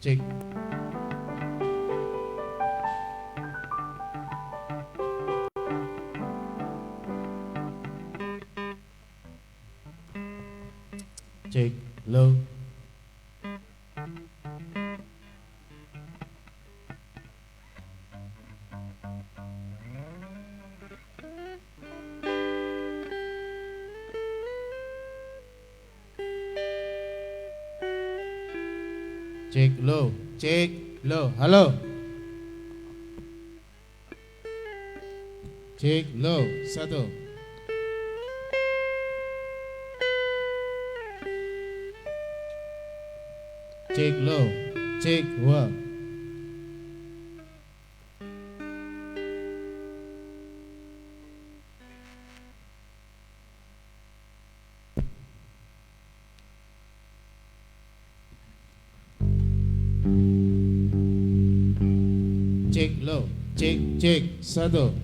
Cek. Cek. Low. Cek low. Cek low. Halo. Cek low. Satu. Cek low. Cek dua. Cek low. Cek cek. Satu.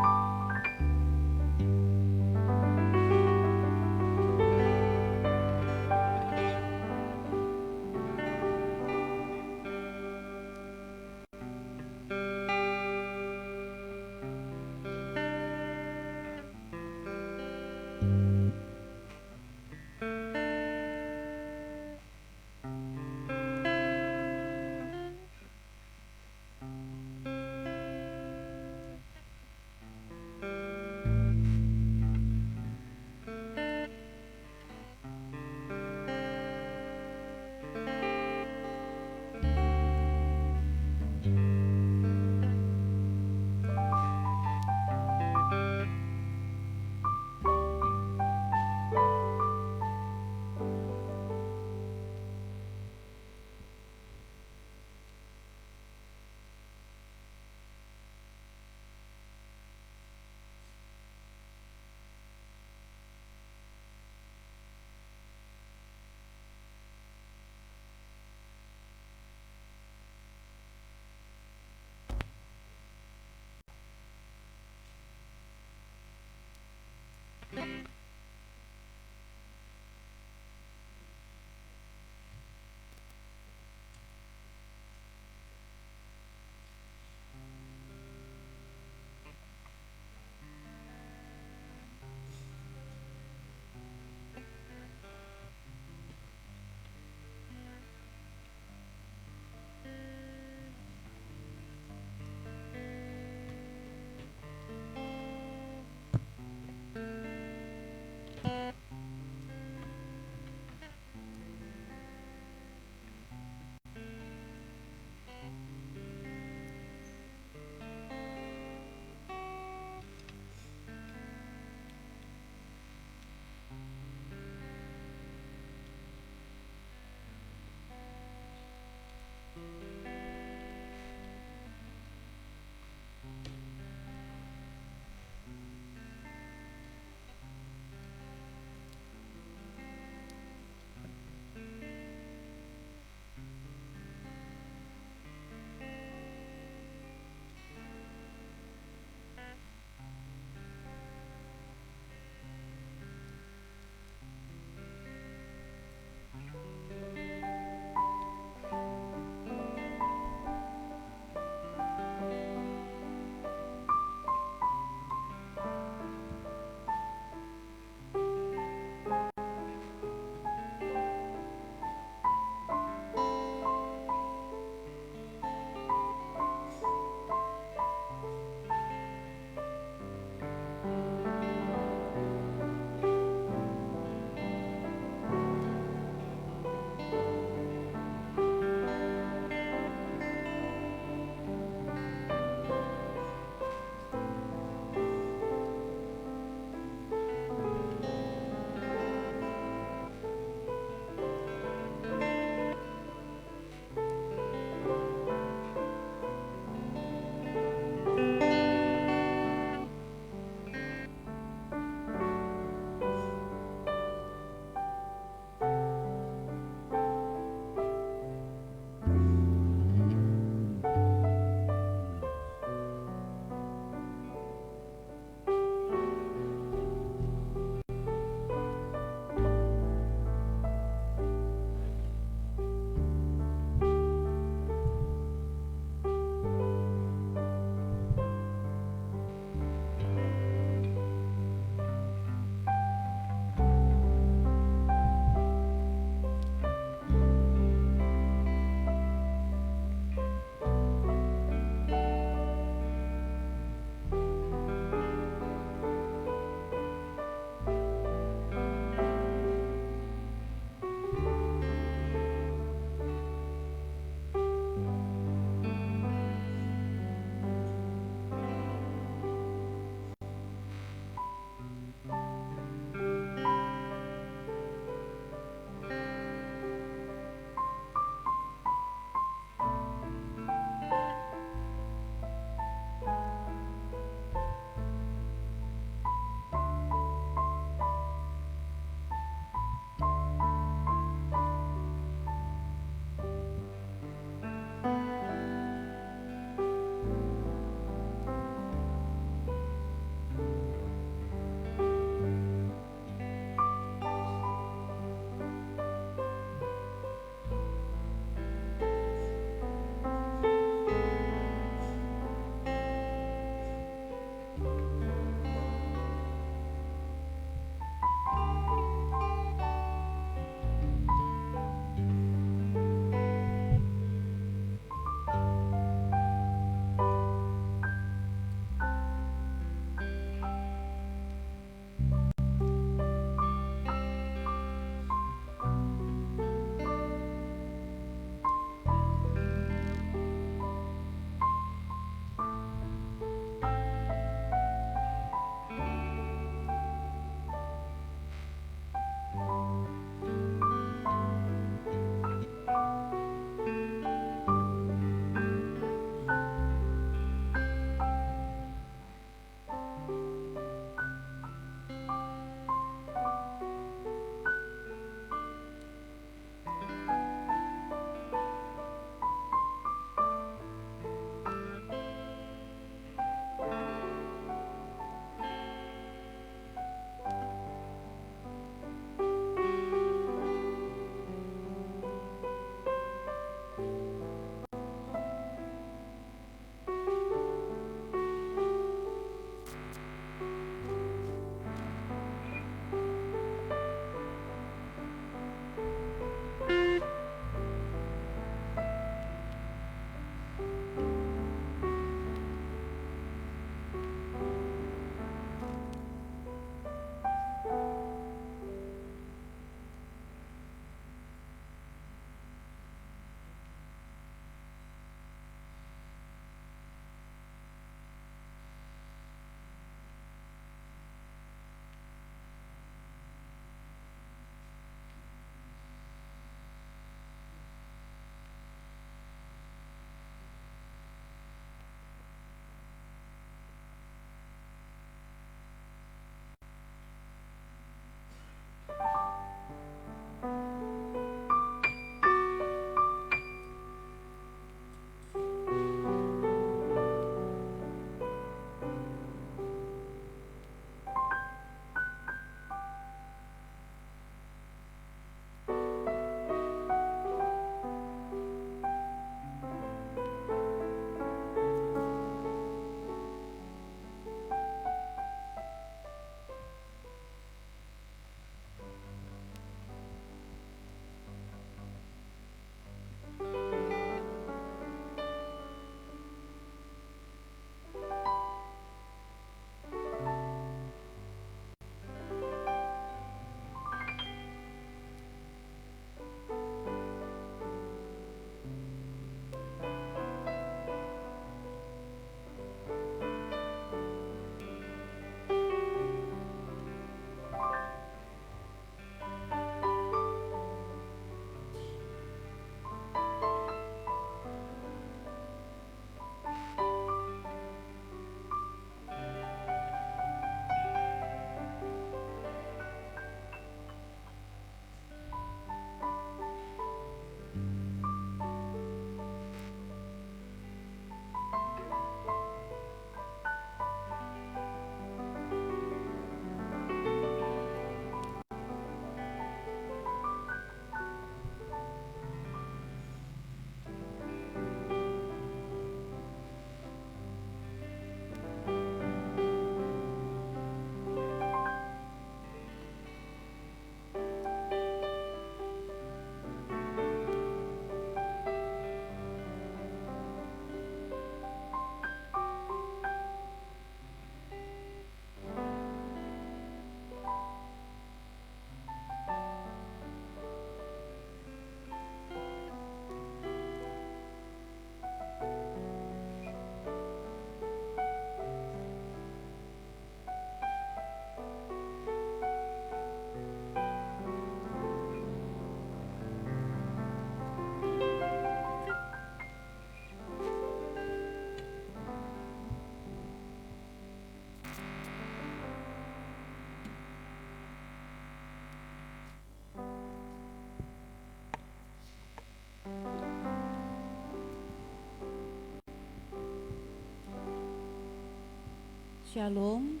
Shalom,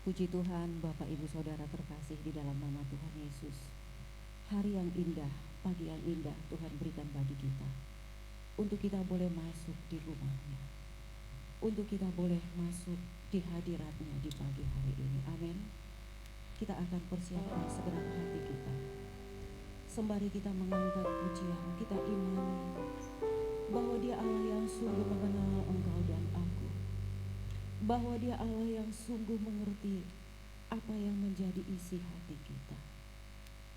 puji Tuhan Bapak Ibu Saudara terkasih di dalam nama Tuhan Yesus. Hari yang indah, pagi yang indah Tuhan berikan bagi kita. Untuk kita boleh masuk di rumah-Nya. Untuk kita boleh masuk di hadirat-Nya di pagi hari ini. Amin. Kita akan persiapkan segenap hati kita. Sembari kita mengangkat pujian, kita imani bahwa Dia Allah yang sungguh mengenal engkau dan aku. Bahwa Dia Allah yang sungguh mengerti apa yang menjadi isi hati kita.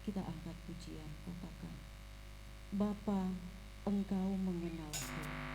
Kita angkat pujian, katakan, Bapa, Engkau mengenalku.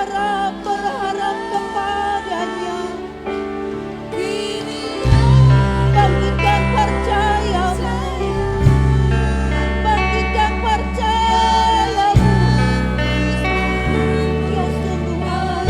berharap kepadanya. Bangkitkan percayamu, bangkitkan percayamu. Dia sungguh Allah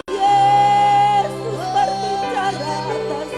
Yesus berbicara atas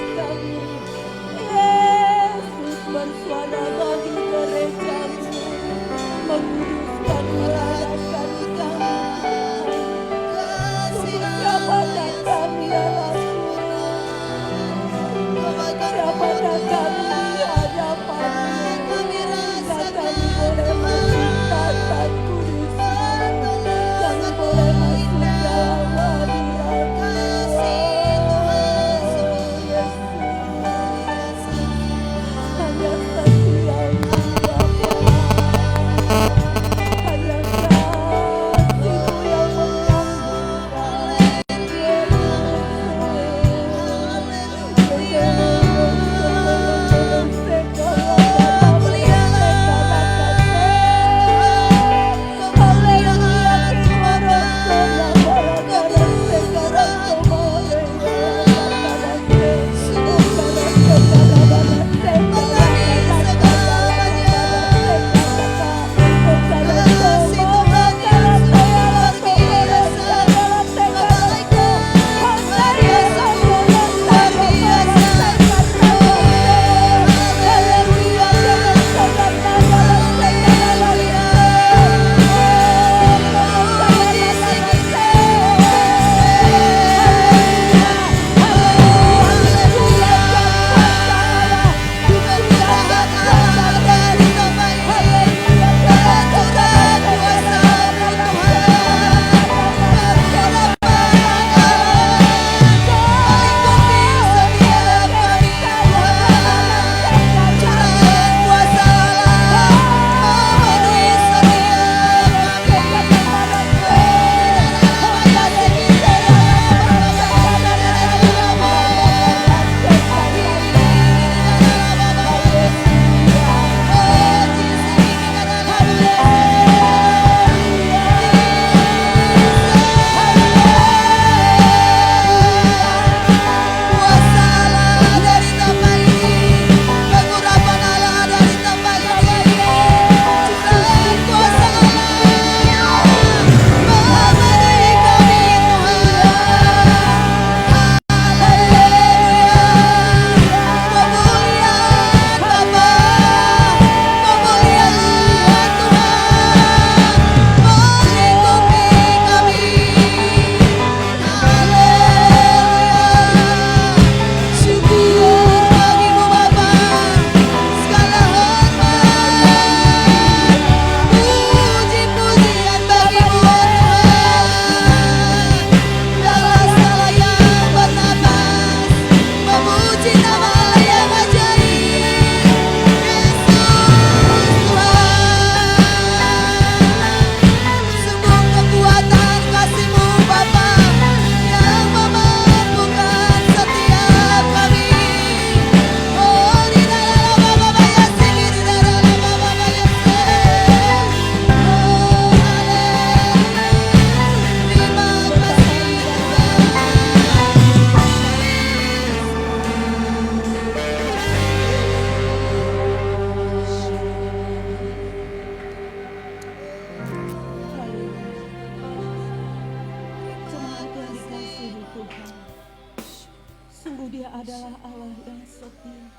Sungguh Dia adalah Allah yang setia.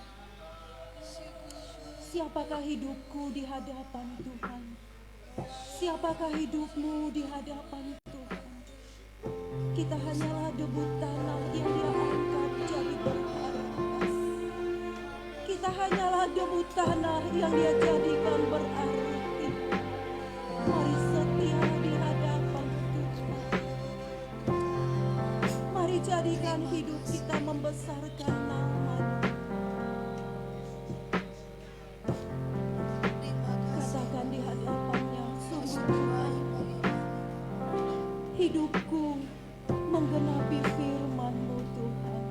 Siapakah hidupku di hadapan Tuhan? Siapakah hidupmu di hadapan Tuhan? Kita hanyalah debu tanah yang Dia angkat jadi berharga. Kita hanyalah debu tanah yang Dia jadikan berarti. Mari setia di hadapan Tuhan. Mari jadikan hidup kita membesarkan nama-Nya. Katakan di hadapan-Nya, sungguh Tuhan, hidupku menggenapi firman-Mu Tuhan.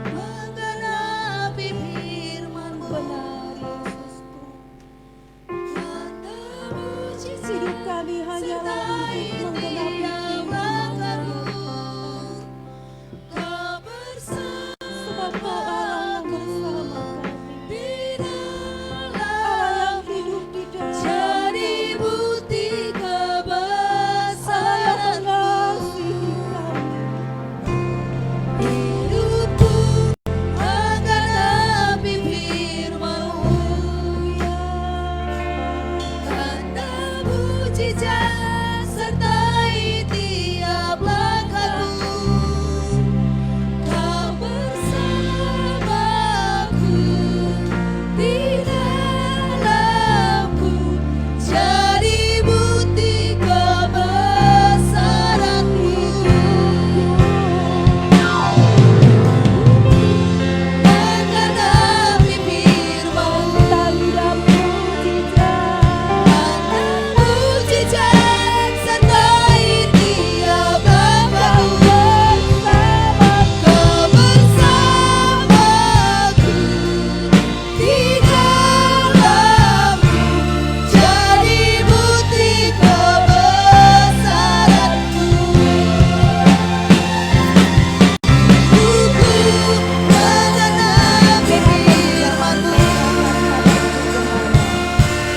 Menggenapi firman-Mu, Benar Yesusku. hidup Kami hanyalah untuk menggenapi firman-Mu. Sebab Kau Allah yang bersama kami. Allah yang hidup di dalam jadi bukti Allah yang kebesaran. mengasihi kami. Hidupku menggenapi firman-Mu, tanda mujizat sertai tiap langkahku. Kau bersamaku di dalamku, jadi bukti kebesaran-Mu. Menggenapi firman-Mu, Tanda mujizat sertai tiap langkahku. Kau bersamaku di dalamku, jadi bukti kebesaran-Mu. Menggenapi firman-Mu,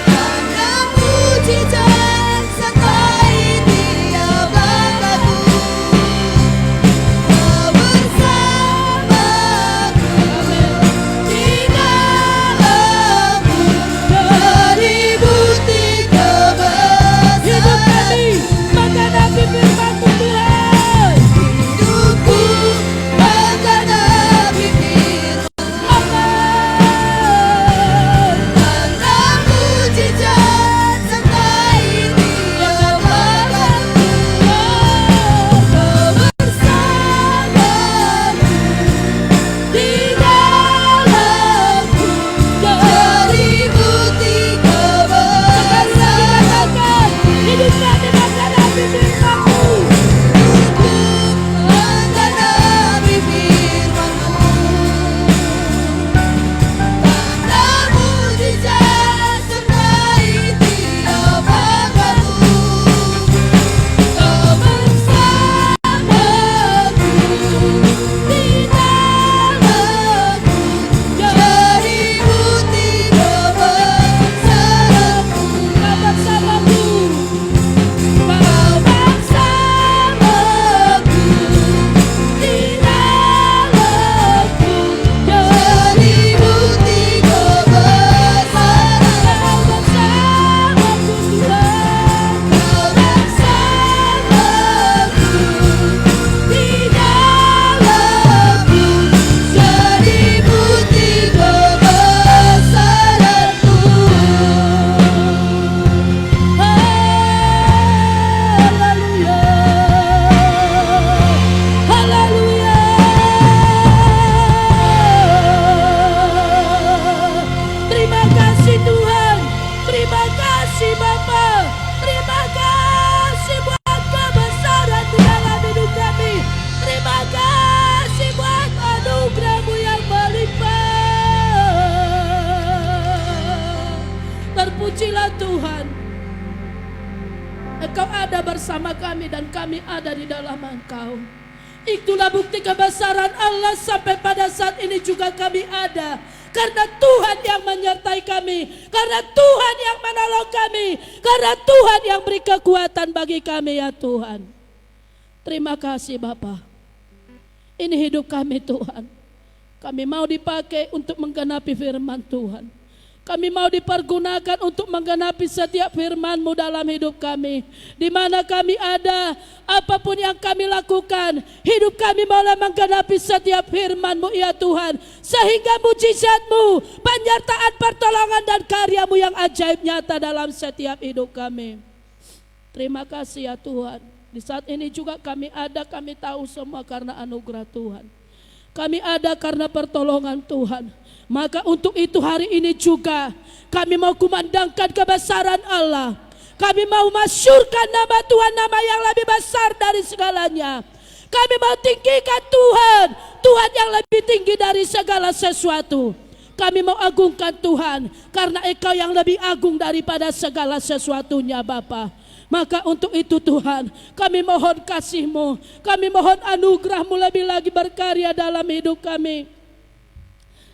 tanda mujizat sertai tiap langkahku. Kau bersamaku di dalamku, jadi bukti kebesaran-Mu. menggenapi firman-Mu Tuhan. Hidupku menggenapi firman-Mu, tanda mujizat sertai tiap langkahku. Kau bersamaku di dalamku, jadi bukti kebesaran-Mu. Hidup kami menggenapi firman-Mu. Menggenapi firman-Mu, tanda mujizat sertai tiap langkahku. Kau bersamaku di dalamku, jadi bukti kebesaran-Mu. Kau bersamaku. Kau bersamaku di dalamku, jadi bukti kebesaran-Mu. Kau bersamaku Tuhan. Kau bersamaku di dalamku, jadi bukti kebesaran-Mu. Haleluya. Terima kasih Tuhan. Terima kasih Bapa. Terima kasih buat kebesaran di dalam hidup kami. Terima kasih buat anugerah-Mu yang berlimpah. Terpujilah Tuhan. Engkau ada bersama kami dan kami ada di dalam Engkau. Itulah bukti kebesaran Allah sampai pada saat ini juga kami ada Karena Tuhan yang menyertai kami, karena Tuhan yang menolong kami, karena Tuhan yang beri kekuatan bagi kami ya Tuhan. Terima kasih Bapa. Ini hidup kami Tuhan. Kami mau dipakai untuk menggenapi firman Tuhan. Kami mau dipergunakan untuk menggenapi setiap firman-Mu dalam hidup kami. Di mana kami ada, apapun yang kami lakukan, hidup kami boleh menggenapi setiap firman-Mu ya Tuhan. Sehingga mujizat-Mu, penyertaan pertolongan dan karya-Mu yang ajaib nyata dalam setiap hidup kami. Terima kasih ya Tuhan. Di saat ini juga kami ada, kami tahu semua karena anugerah Tuhan. Kami ada karena pertolongan Tuhan. Maka untuk itu hari ini juga kami mau kumandangkan kebesaran Allah. Kami mau masyurkan nama Tuhan, nama yang lebih besar dari segalanya. Kami mau tinggikan Tuhan, Tuhan yang lebih tinggi dari segala sesuatu. Kami mau agungkan Tuhan, karena Engkau yang lebih agung daripada segala sesuatunya Bapa. Maka untuk itu Tuhan, kami mohon kasih-Mu, kami mohon anugerah-Mu lebih lagi berkarya dalam hidup kami.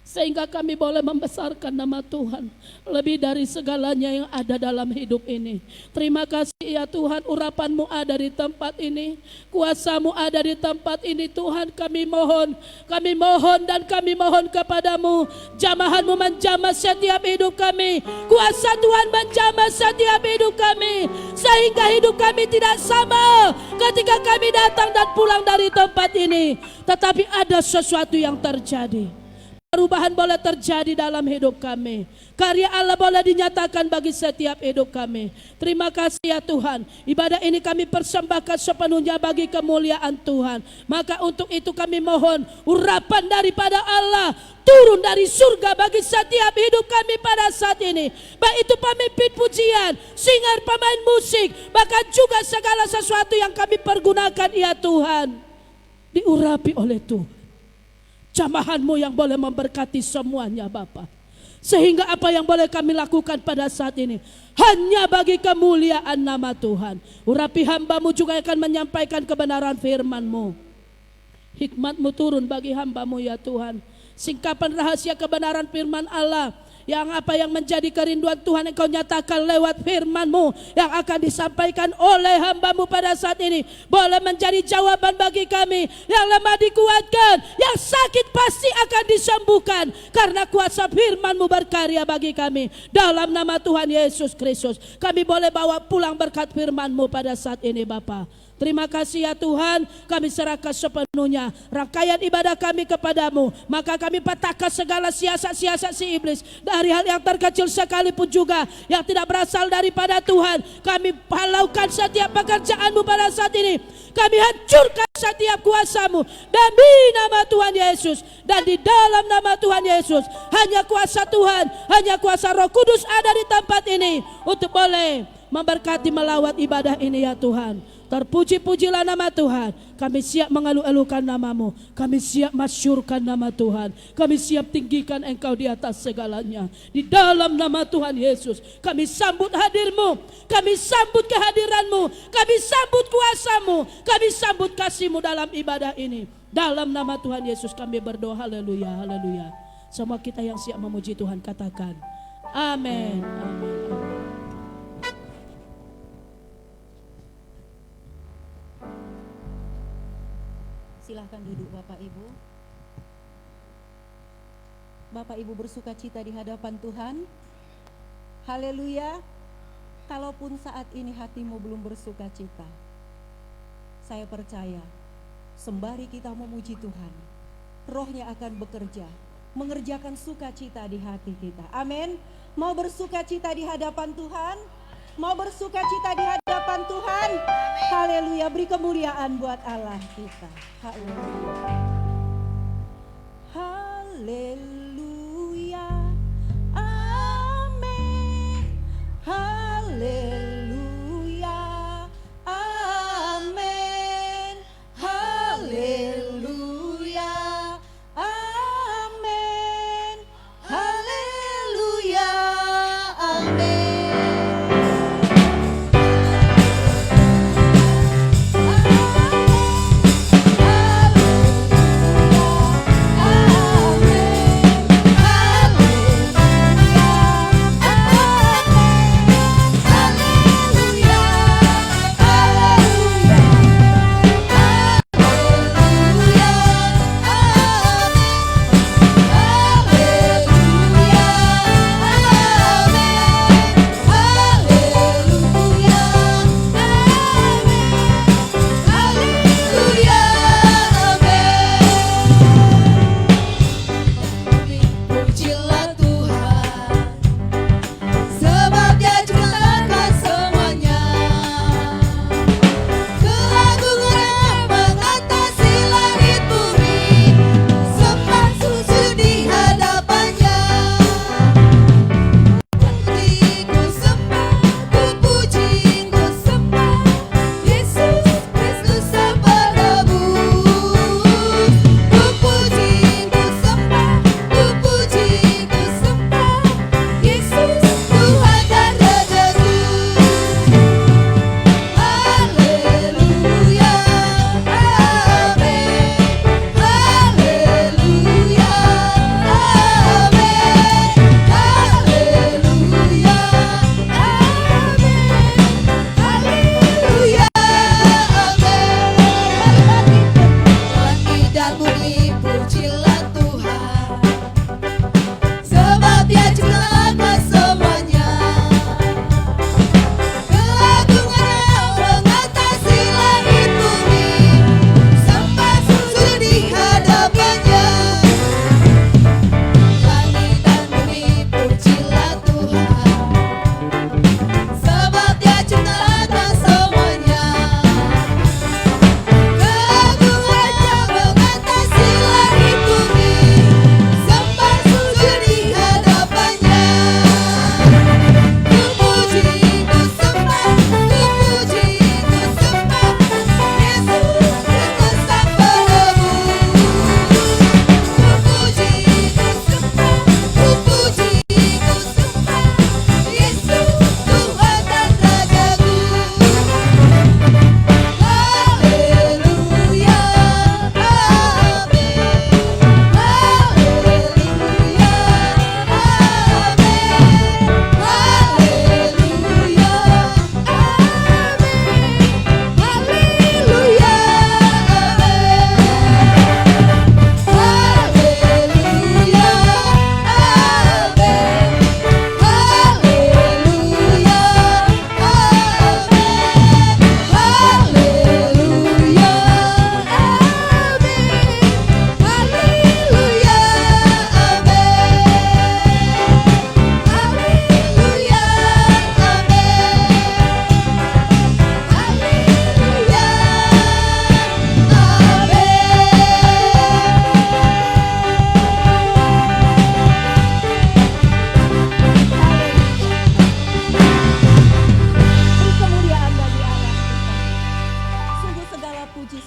Sehingga kami boleh membesarkan nama Tuhan lebih dari segalanya yang ada dalam hidup ini. Terima kasih ya Tuhan, urapan-Mu ada di tempat ini, kuasa-Mu ada di tempat ini Tuhan. Kami mohon dan kami mohon kepadamu, jamahan-Mu menjamah setiap hidup kami, kuasa Tuhan menjamah setiap hidup kami, sehingga hidup kami tidak sama ketika kami datang dan pulang dari tempat ini. Tetapi ada sesuatu yang terjadi. Perubahan boleh terjadi dalam hidup kami. Karya Allah boleh dinyatakan bagi setiap hidup kami. Terima kasih ya Tuhan. Ibadah ini kami persembahkan sepenuhnya bagi kemuliaan Tuhan. Maka untuk itu kami mohon urapan daripada Allah turun dari surga bagi setiap hidup kami pada saat ini. Baik itu pemimpin pujian, singer, pemain musik, bahkan juga segala sesuatu yang kami pergunakan ya Tuhan, diurapi oleh Tuhan. Jamahan-Mu yang boleh memberkati semuanya Bapa. Sehingga apa yang boleh kami lakukan pada saat ini hanya bagi kemuliaan nama Tuhan. Urapi hamba-Mu juga akan menyampaikan kebenaran firman-Mu. Hikmat-Mu turun bagi hamba-Mu ya Tuhan. Singkapan rahasia kebenaran firman Allah, yang apa yang menjadi kerinduan Tuhan Engkau nyatakan lewat firman-Mu yang akan disampaikan oleh hamba-Mu pada saat ini, boleh menjadi jawaban bagi kami. Yang lemah dikuatkan, yang sakit pasti akan disembuhkan, karena kuasa firman-Mu berkarya bagi kami. Dalam nama Tuhan Yesus Kristus, kami boleh bawa pulang berkat firman-Mu pada saat ini Bapa. Terima kasih ya Tuhan, kami serahkan sepenuhnya rangkaian ibadah kami kepadamu. Maka kami patahkan segala siasat-siasat si iblis, dari hal yang terkecil sekalipun juga yang tidak berasal daripada Tuhan. Kami halaukan setiap pekerjaan-Mu pada saat ini. Kami hancurkan setiap kuasa-Mu demi nama Tuhan Yesus. Dan di dalam nama Tuhan Yesus, hanya kuasa Tuhan, hanya kuasa Roh Kudus ada di tempat ini untuk boleh memberkati melawat ibadah ini ya Tuhan. Terpuji-pujilah nama Tuhan. Kami siap mengeluh-elukan nama-Mu. Kami siap masyurkan nama Tuhan. Kami siap tinggikan Engkau di atas segalanya. Di dalam nama Tuhan Yesus, kami sambut hadir-Mu, kami sambut kehadiran-Mu, kami sambut kuasa-Mu, kami sambut kasih-Mu dalam ibadah ini. Dalam nama Tuhan Yesus kami berdoa. Haleluya, haleluya. Semua kita yang siap memuji Tuhan katakan amin, amin. Silahkan duduk Bapak Ibu. Bapak Ibu bersuka cita di hadapan Tuhan. Haleluya. Kalaupun saat ini hatimu belum bersuka cita, saya percaya sembari kita memuji Tuhan, Roh-Nya akan bekerja, mengerjakan sukacita di hati kita. Amin. Mau bersuka cita di hadapan Tuhan? Mau bersuka cita di hadapan Tuhan? Haleluya, beri kemuliaan buat Allah kita. Haleluya. Haleluya. Amin. Haleluya. Amin. Haleluya. Amin. Haleluya. Amin. Amin.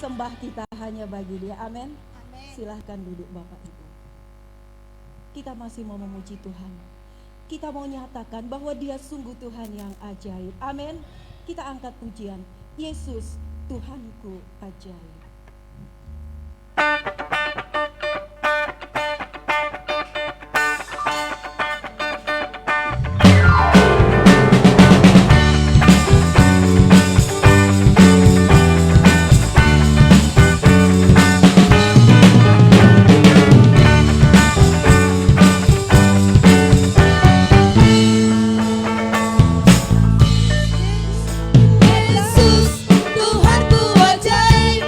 sembah kita hanya bagi Dia. Amin. Silahkan duduk Bapak Ibu. Kita masih mau memuji Tuhan. Kita mau nyatakan bahwa Dia sungguh Tuhan yang ajaib. Amin. Kita angkat pujian. Yesus Tuhanku ajaib. Yesus Tuhanku ajaib,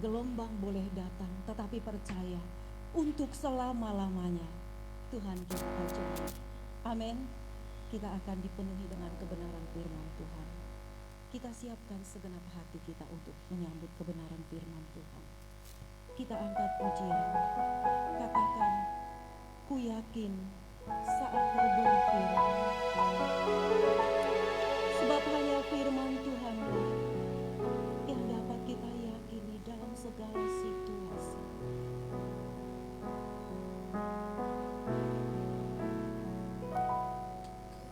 gelombang boleh datang, tetapi percaya untuk selama-lamanya Tuhan kita ajaib. Amin. Kita akan dipenuhi dengan kebenaran firman Tuhan. Kita siapkan segenap hati kita untuk menyambut kebenaran firman Tuhan. Kita angkat pujian. Katakan, ku yakin saat kau berfirman. Sebab hanya firman Tuhanlah yang dapat kita yakini dalam segala situasi.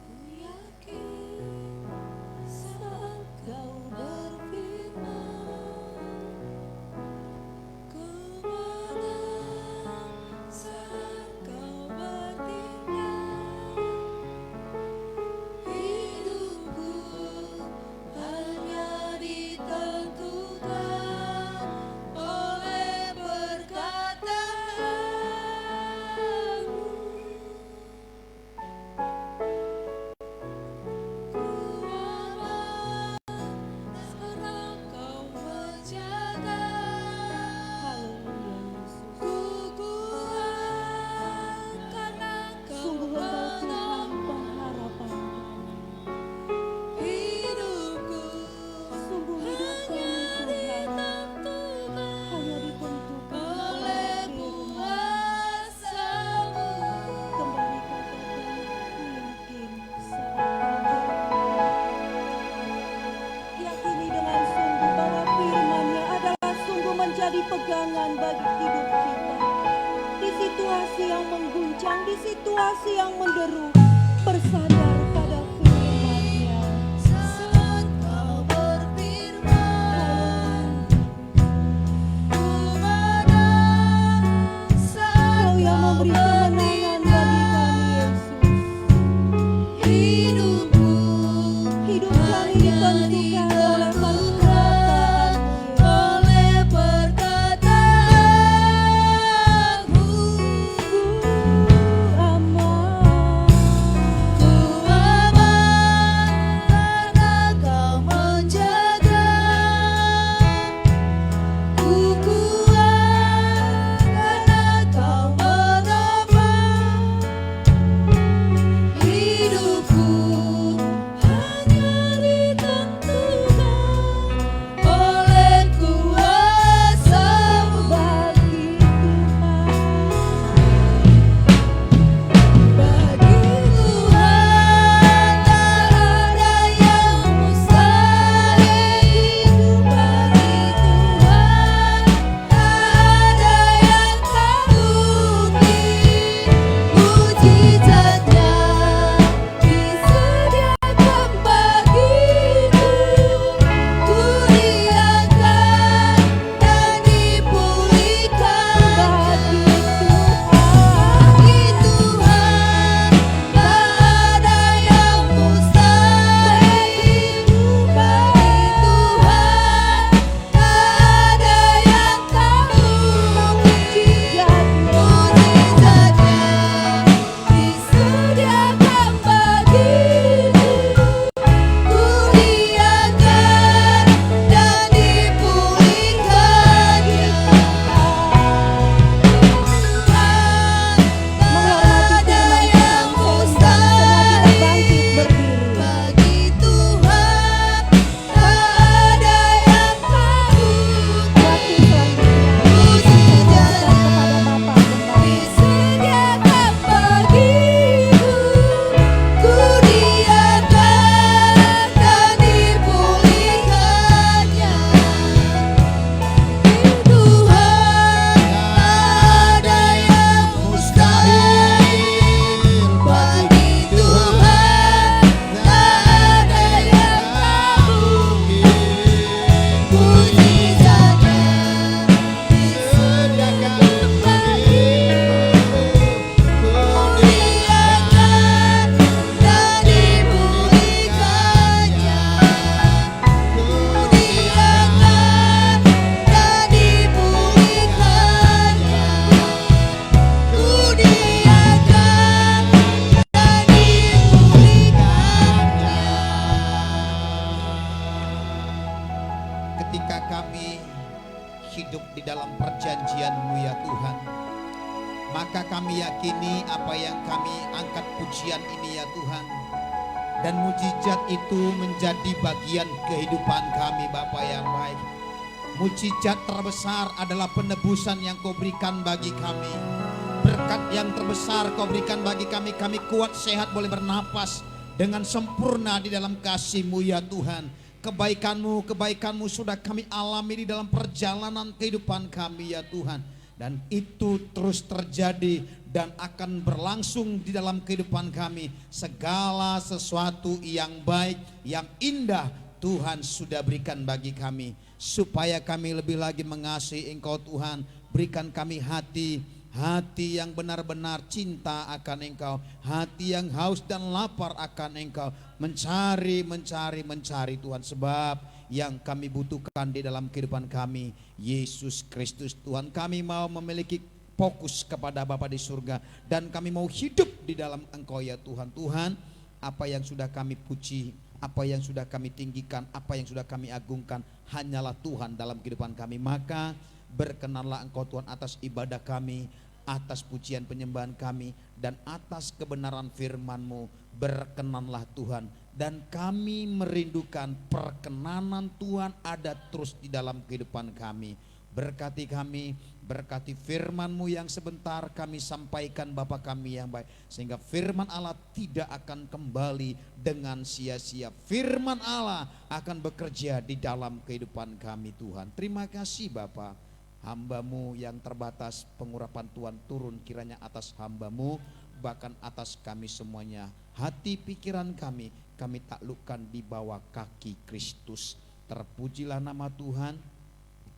Ku yakin saat kau berfirman, ku menang saat kau bertindak. situasi yang menderu, bersandar pada firman-Nya. Saat Kau berfirman, ku merasa Kau yang memberi kemenangan bagi kami, Yesus. hidupku Hidup kami ditentukan oleh perkataan-Mu, oleh perkataanmu. aman. Ku aman karena Kau menjaga. Ku kuat karena Kau menopang. Hidupku hanya ditentukan oleh kuasa-Mu. Bagi Tuhan, Bagi Tuhan tak ada yang mustahil. Bagi Tuhan tak ada yang tak mungkin. Mujizatnya disediakan bagiku. Ku diangkat dan dipulihkan. Bagi Tuhan tak ada yang mustahil. Bagi Tuhan tak ada yang tak mungkin. Mujizatnya disediakan bagiku. Ku diangkat dan dipulihkannya. Tak ada yang mustahil. Bagi Tuhan tak ada yang tak mungkin. Disediakan bagiku. Ku diangkat dan dipulihkannya. Tuhan tak ada yang mustahil. Bagi Tuhan tak ada yang tak mungkin. Mujizatnya disediakan bagiku. Ku diangkat dan dipulihkannya. Ku diangkat dan dipulihkannya. Ku diangkat dan dipulihkannya. Ketika kami hidup di dalam perjanjian-Mu ya Tuhan, maka kami yakini apa yang kami angkat pujian ini ya Tuhan, dan mujizat itu menjadi bagian kehidupan kami Bapa yang baik. Mujizat terbesar adalah penebusan yang Kau berikan bagi kami. Berkat yang terbesar Kau berikan bagi kami. Kami kuat, sehat, boleh bernapas dengan sempurna di dalam kasih-Mu ya Tuhan. Kebaikan-Mu sudah kami alami di dalam perjalanan kehidupan kami ya Tuhan. Dan itu terus terjadi dan akan berlangsung di dalam kehidupan kami. Segala sesuatu yang baik, yang indah Tuhan sudah berikan bagi kami. Supaya kami lebih lagi mengasihi Engkau Tuhan. Berikan kami hati yang benar-benar cinta akan Engkau. Hati yang haus dan lapar akan Engkau. Mencari Tuhan. Sebab yang kami butuhkan di dalam kehidupan kami, Yesus Kristus Tuhan. Kami mau memiliki fokus kepada Bapa di surga. Dan kami mau hidup di dalam Engkau ya Tuhan. Tuhan, apa yang sudah kami puji, apa yang sudah kami tinggikan, apa yang sudah kami agungkan, hanyalah Tuhan dalam kehidupan kami. Maka berkenanlah Engkau Tuhan atas ibadah kami, atas pujian penyembahan kami, dan atas kebenaran firman-Mu. Berkenanlah Tuhan. Dan kami merindukan perkenanan Tuhan ada terus di dalam kehidupan kami. Berkati kami, berkati firman-Mu yang sebentar kami sampaikan Bapa kami yang baik. Sehingga firman Allah tidak akan kembali dengan sia-sia. Firman Allah akan bekerja di dalam kehidupan kami Tuhan. Terima kasih Bapa. Hamba-Mu yang terbatas, pengurapan Tuhan turun kiranya atas hamba-Mu. bahkan atas kami semuanya. Hati pikiran kami taklukkan di bawah kaki Kristus. Terpujilah nama Tuhan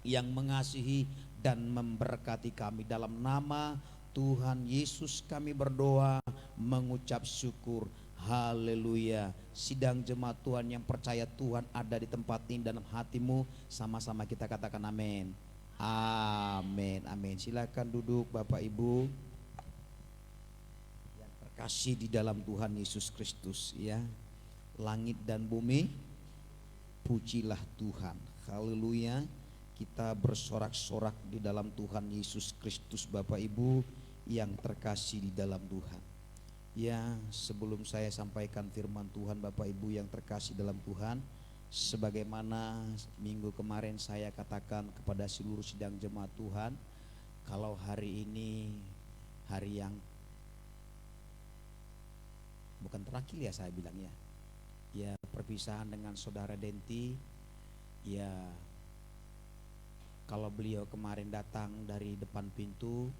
yang mengasihi dan memberkati kami. Dalam nama Tuhan Yesus kami berdoa, mengucap syukur. Haleluya. Sidang jemaat Tuhan yang percaya Tuhan ada di tempat ini dalam hatimu, sama-sama kita katakan amin. Amin, amin. Silakan duduk Bapak Ibu yang terkasih di dalam Tuhan Yesus Kristus ya. Langit dan bumi, pujilah Tuhan. Haleluya. Kita bersorak-sorak di dalam Tuhan Yesus Kristus Bapak Ibu yang terkasih di dalam Tuhan. Ya, sebelum saya sampaikan firman Tuhan Bapak Ibu yang terkasih dalam Tuhan, sebagaimana minggu kemarin saya katakan kepada seluruh sidang jemaat Tuhan, kalau hari ini hari yang bukan terakhir ya saya bilang ya perpisahan dengan saudara Denti, ya kalau beliau kemarin datang dari depan pintu,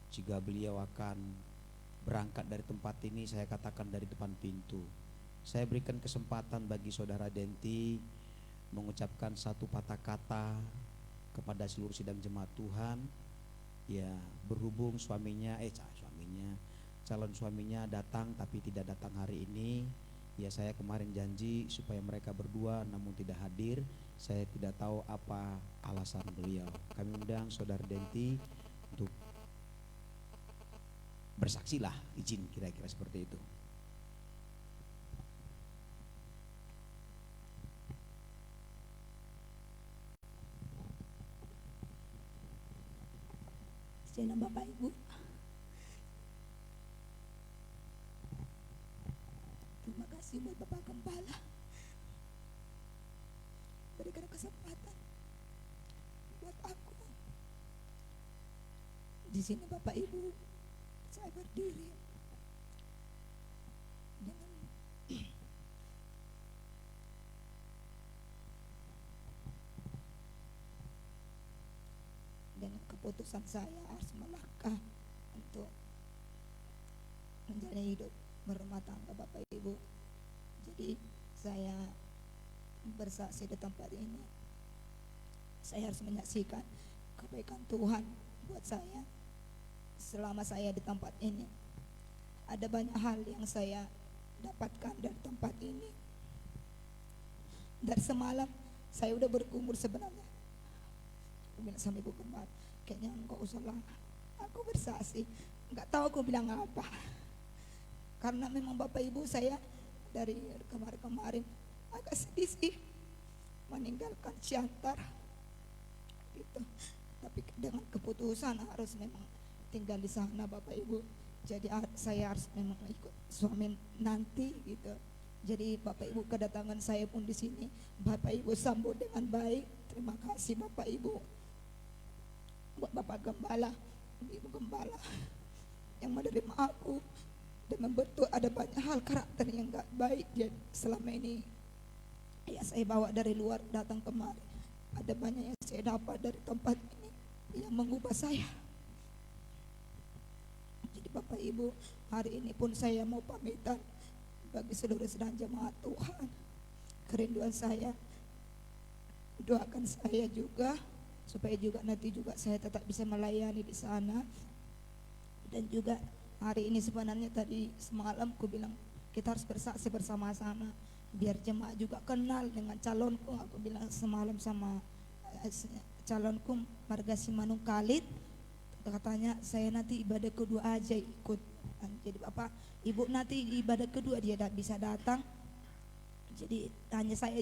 jika beliau akan berangkat dari tempat ini, saya katakan dari depan pintu. Saya berikan kesempatan bagi saudara Denti mengucapkan satu patah kata kepada seluruh sidang jemaat Tuhan. Ya, berhubung calon suaminya datang tapi tidak datang hari ini. Ya, saya kemarin janji supaya mereka berdua namun tidak hadir. Saya tidak tahu apa alasan beliau. Kami undang saudara Denti untuk bersaksilah, izin kira-kira seperti itu. Sejana Bapak Ibu, terima kasih buat Bapak Gembala berikan kesempatan buat aku. Di sini Bapak Ibu, saya berdiri dengan keputusan saya harus melangkah untuk menjalani hidup berumah tangga Bapak Ibu. Jadi saya bersaksi di tempat ini, saya harus menyaksikan kebaikan Tuhan buat saya selama saya di tempat ini. Ada banyak hal yang saya dapatkan dari tempat ini. Dari semalam saya udah berkumur sebenarnya. Aku bilang sama Ibu Kembar, kayaknya enggak usah lah, aku bersaksi, enggak tahu aku bilang apa. Karena memang Bapak Ibu saya dari kemarin agak sedih sih meninggalkan Siantar gitu. Tapi dengan keputusan harus memang tinggal di sana Bapak Ibu. Jadi saya harus memang ikut suami nanti gitu. Jadi Bapak Ibu, kedatangan saya pun di sini Bapak Ibu sambut dengan baik. Terima kasih Bapak Ibu. Buat Bapak Gembala, Ibu Gembala yang menerima aku dan membentuk ada banyak hal karakter yang gak baik dia selama ini ya saya bawa dari luar datang kemari. Ada banyak yang saya dapat dari tempat ini yang mengubah saya. Jadi Bapak Ibu, hari ini pun saya mau pamitan bagi seluruh sedang jemaat Tuhan. Kerinduan saya, doakan saya juga supaya juga nanti juga saya tetap bisa melayani di sana. Dan juga hari ini sebenarnya tadi semalam aku bilang kita harus bersaksi bersama-sama biar jemaat juga kenal dengan calonku. Aku bilang semalam sama calonku Marga Simanung Khalid, katanya saya nanti ibadah kedua aja ikut. Jadi Bapak Ibu nanti ibadah kedua dia tidak bisa datang. Jadi hanya saya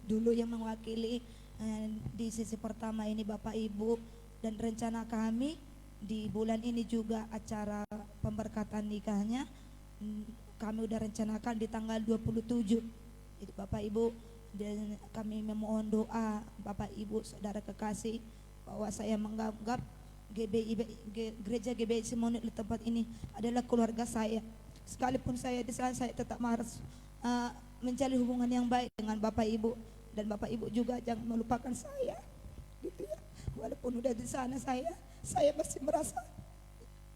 dulu yang mewakili di sesi pertama ini Bapak Ibu. Dan rencana kami di bulan ini juga acara pemberkatan nikahnya kami udah rencanakan di tanggal 27. Jadi Bapak Ibu, dan kami memohon doa Bapak Ibu saudara kekasih bahwa saya menganggap Gereja GBI Simonit di tempat ini adalah keluarga saya. Sekalipun saya di sana, saya tetap harus menjalin hubungan yang baik dengan Bapak Ibu. Dan Bapak Ibu juga jangan melupakan saya gitu ya. Walaupun udah di sana saya masih merasa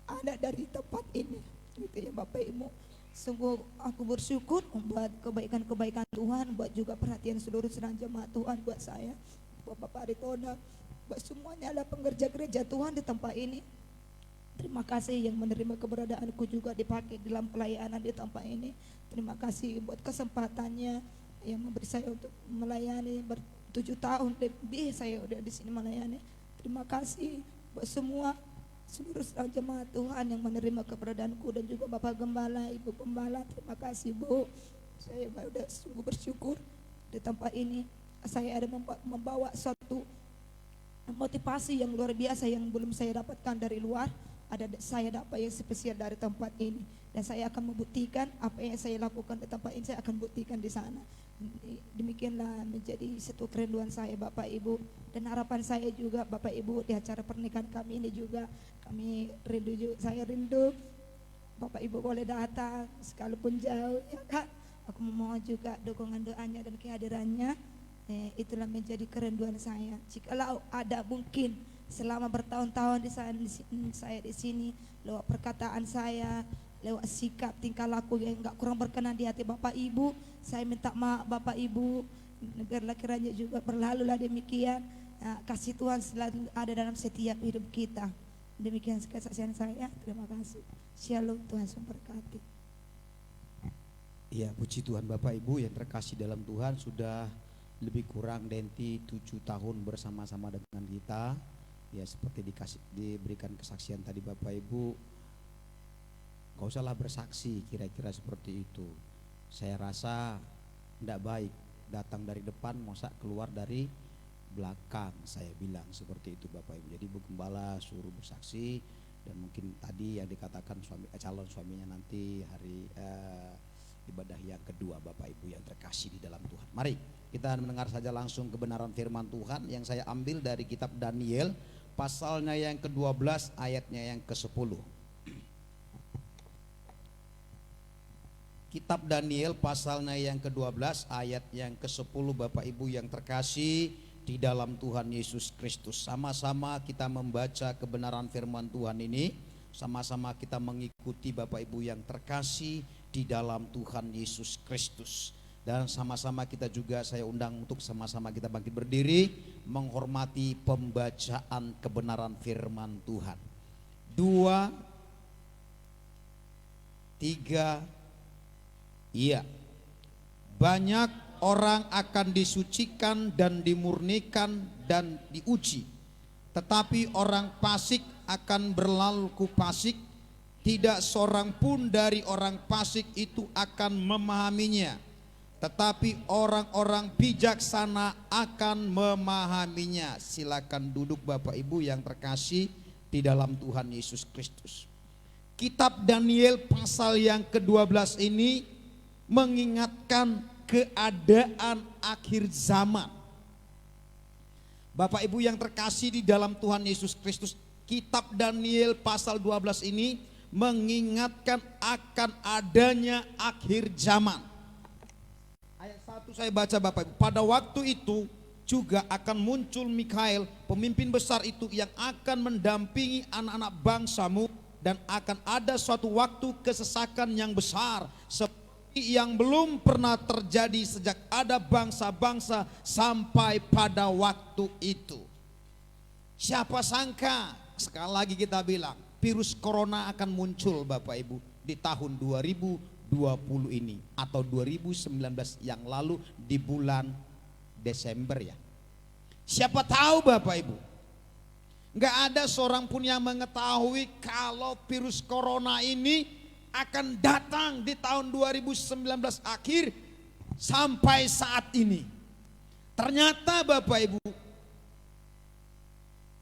anak dari tempat ini gitu Sungguh aku bersyukur buat kebaikan-kebaikan Tuhan, buat juga perhatian seluruh sedang jemaat Tuhan buat saya, buat Bapak Aritona, buat semuanya adalah pengerja gereja Tuhan di tempat ini. Terima kasih yang menerima keberadaanku juga dipakai dalam pelayanan di tempat ini. Terima kasih buat kesempatannya yang memberi saya untuk melayani 7 tahun lebih saya udah di sini melayani. Terima kasih buat semua seluruh jemaat Tuhan yang menerima keberadaanku dan juga Bapak Gembala, Ibu Gembala. Terima kasih Bu. Saya sudah sungguh bersyukur di tempat ini. Saya ada membawa suatu motivasi yang luar biasa yang belum saya dapatkan dari luar. Saya dapat yang spesial dari tempat ini, dan saya akan membuktikan apa yang saya lakukan di tempat ini, saya akan buktikan di sana. Demikianlah menjadi satu kerinduan saya Bapak Ibu, dan harapan saya juga Bapak Ibu di acara pernikahan kami ini juga kami rindu, saya rindu Bapak Ibu boleh datang sekalipun jauh ya Kak. Aku memohon juga dukungan doanya dan kehadirannya. Itulah menjadi kerinduan saya. Jikalau ada mungkin selama bertahun-tahun saya di sini, lewat perkataan saya, lewat sikap tingkah laku yang enggak kurang berkenan di hati Bapak Ibu, saya minta maaf Bapak Ibu. Biarlah kiranya juga berlalulah demikian. Kasih Tuhan selalu ada dalam setiap hidup kita. Demikian kesaksian saya. Terima kasih. Shalom, Tuhan memberkati. Ya, puji Tuhan Bapak Ibu yang terkasih dalam Tuhan, sudah lebih kurang Denti 7 tahun bersama-sama dengan kita. Ya, seperti diberikan kesaksian tadi Bapak Ibu, gak usahlah bersaksi kira-kira seperti itu. Saya rasa tidak baik datang dari depan masa keluar dari belakang, saya bilang seperti itu Bapak Ibu. Jadi Bu Gembala suruh bersaksi, dan mungkin tadi yang dikatakan calon suaminya nanti hari ibadah yang kedua Bapak Ibu yang terkasih di dalam Tuhan. Mari kita mendengar saja langsung kebenaran firman Tuhan yang saya ambil dari kitab Daniel pasalnya yang ke-12 ayatnya yang ke-10. Kitab Daniel pasalnya yang ke-12 ayat yang ke-10 Bapak Ibu yang terkasih di dalam Tuhan Yesus Kristus. Sama-sama kita membaca kebenaran firman Tuhan ini, sama-sama kita mengikuti Bapak Ibu yang terkasih di dalam Tuhan Yesus Kristus. Dan sama-sama kita juga saya undang untuk sama-sama kita bangkit berdiri menghormati pembacaan kebenaran firman Tuhan. 2, 3, iya. Banyak orang akan disucikan dan dimurnikan dan diuji, tetapi orang fasik akan berlaku fasik. Tidak seorang pun dari orang fasik itu akan memahaminya, tetapi orang-orang bijaksana akan memahaminya. Silakan duduk Bapak Ibu yang terkasih di dalam Tuhan Yesus Kristus. Kitab Daniel pasal yang ke-12 ini mengingatkan keadaan akhir zaman. Bapak Ibu yang terkasih di dalam Tuhan Yesus Kristus, kitab Daniel pasal 12 ini mengingatkan akan adanya akhir zaman. Ayat 1 saya baca Bapak Ibu. Pada waktu itu juga akan muncul Mikhael, pemimpin besar itu yang akan mendampingi anak-anak bangsamu, dan akan ada suatu waktu kesesakan yang besar seperti yang belum pernah terjadi sejak ada bangsa-bangsa sampai pada waktu itu. Siapa sangka, sekali lagi kita bilang, virus corona akan muncul Bapak Ibu di tahun 2020 ini atau 2019 yang lalu di bulan Desember ya. Siapa tahu Bapak Ibu, nggak ada seorang pun yang mengetahui kalau virus corona ini akan datang di tahun 2019 akhir sampai saat ini. Ternyata Bapak Ibu,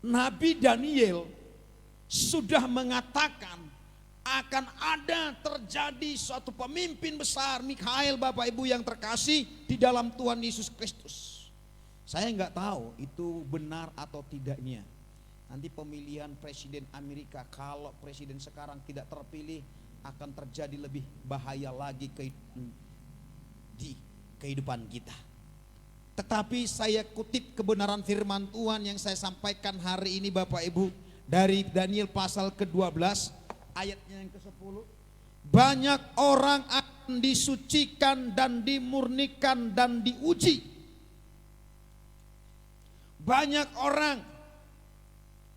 Nabi Daniel sudah mengatakan akan ada terjadi suatu pemimpin besar Mikhael Bapak Ibu yang terkasih di dalam Tuhan Yesus Kristus. Saya nggak tahu itu benar atau tidaknya. Nanti pemilihan presiden Amerika, kalau presiden sekarang tidak terpilih, akan terjadi lebih bahaya lagi di kehidupan kita. Tetapi saya kutip kebenaran firman Tuhan yang saya sampaikan hari ini Bapak Ibu, dari Daniel pasal ke-12 ayatnya yang ke-10. Banyak orang akan disucikan dan dimurnikan dan diuji. Banyak orang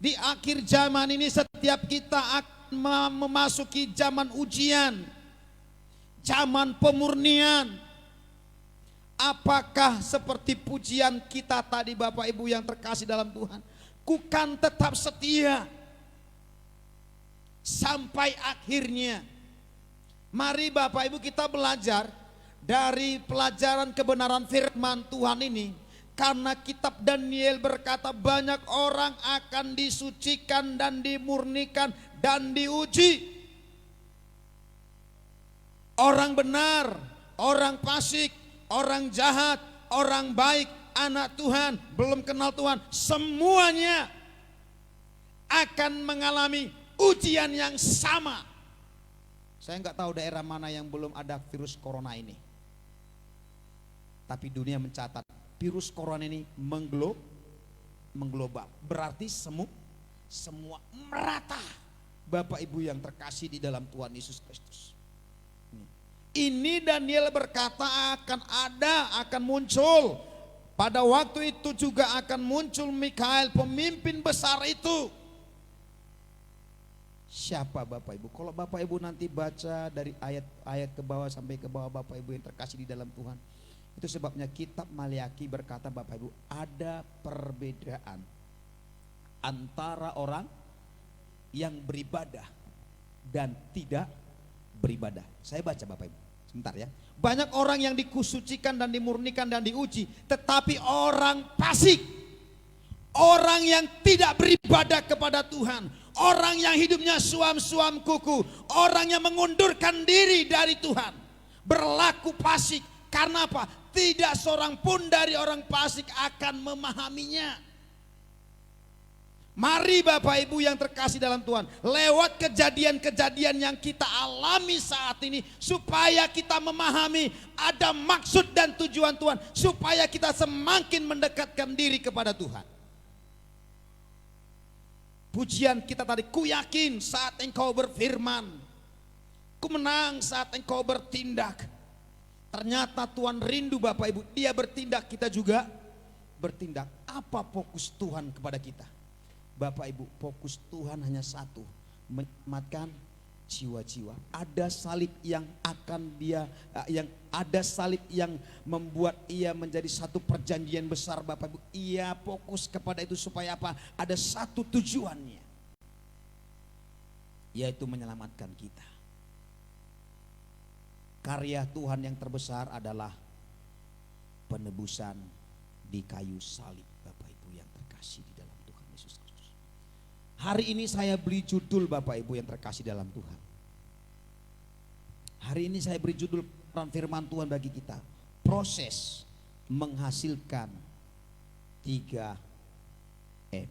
di akhir zaman ini, setiap kita akan memasuki zaman ujian, zaman pemurnian. Apakah seperti pujian kita tadi Bapak Ibu yang terkasih dalam Tuhan? Ku kan tetap setia sampai akhirnya. Mari Bapak Ibu kita belajar dari pelajaran kebenaran firman Tuhan ini. Karena kitab Daniel berkata banyak orang akan disucikan dan dimurnikan dan diuji. Orang benar, orang fasik, orang jahat, orang baik, anak Tuhan, belum kenal Tuhan, semuanya akan mengalami ujian yang sama. Saya nggak tahu daerah mana yang belum ada virus corona ini. Tapi dunia mencatat virus corona ini mengglobal. Berarti semua merata. Bapak Ibu yang terkasih di dalam Tuhan Yesus Kristus. Ini Daniel berkata akan muncul. Pada waktu itu juga akan muncul Mikael, pemimpin besar itu. Siapa Bapak Ibu? Kalau Bapak Ibu nanti baca dari ayat-ayat ke bawah sampai ke bawah Bapak Ibu yang terkasih di dalam Tuhan. Itu sebabnya kitab Maliaki berkata Bapak Ibu, ada perbedaan antara orang yang beribadah dan tidak beribadah. Saya baca Bapak Ibu. Sebentar ya. Banyak orang yang dikusucikan dan dimurnikan dan diuji, tetapi orang fasik, orang yang tidak beribadah kepada Tuhan, orang yang hidupnya suam-suam kuku, orang yang mengundurkan diri dari Tuhan, berlaku fasik. Karena apa? Tidak seorang pun dari orang fasik akan memahaminya. Mari Bapak Ibu yang terkasih dalam Tuhan, lewat kejadian-kejadian yang kita alami saat ini, supaya kita memahami ada maksud dan tujuan Tuhan, supaya kita semakin mendekatkan diri kepada Tuhan. Pujian kita tadi, ku yakin saat engkau berfirman, ku menang saat engkau bertindak. Ternyata Tuhan rindu Bapak Ibu, Dia bertindak, kita juga bertindak. Apa fokus Tuhan kepada kita? Bapak Ibu, fokus Tuhan hanya satu, menyelamatkan jiwa-jiwa. Ada salib yang membuat ia menjadi satu perjanjian besar Bapak Ibu. Ia fokus kepada itu supaya apa? Ada satu tujuannya, yaitu menyelamatkan kita. Karya Tuhan yang terbesar adalah penebusan di kayu salib Bapak Ibu yang terkasih di dalam Tuhan Yesus Kristus. Hari ini saya beri judul Bapak Ibu yang terkasih dalam Tuhan. Hari ini saya beri judul firman Tuhan bagi kita. Proses menghasilkan 3M.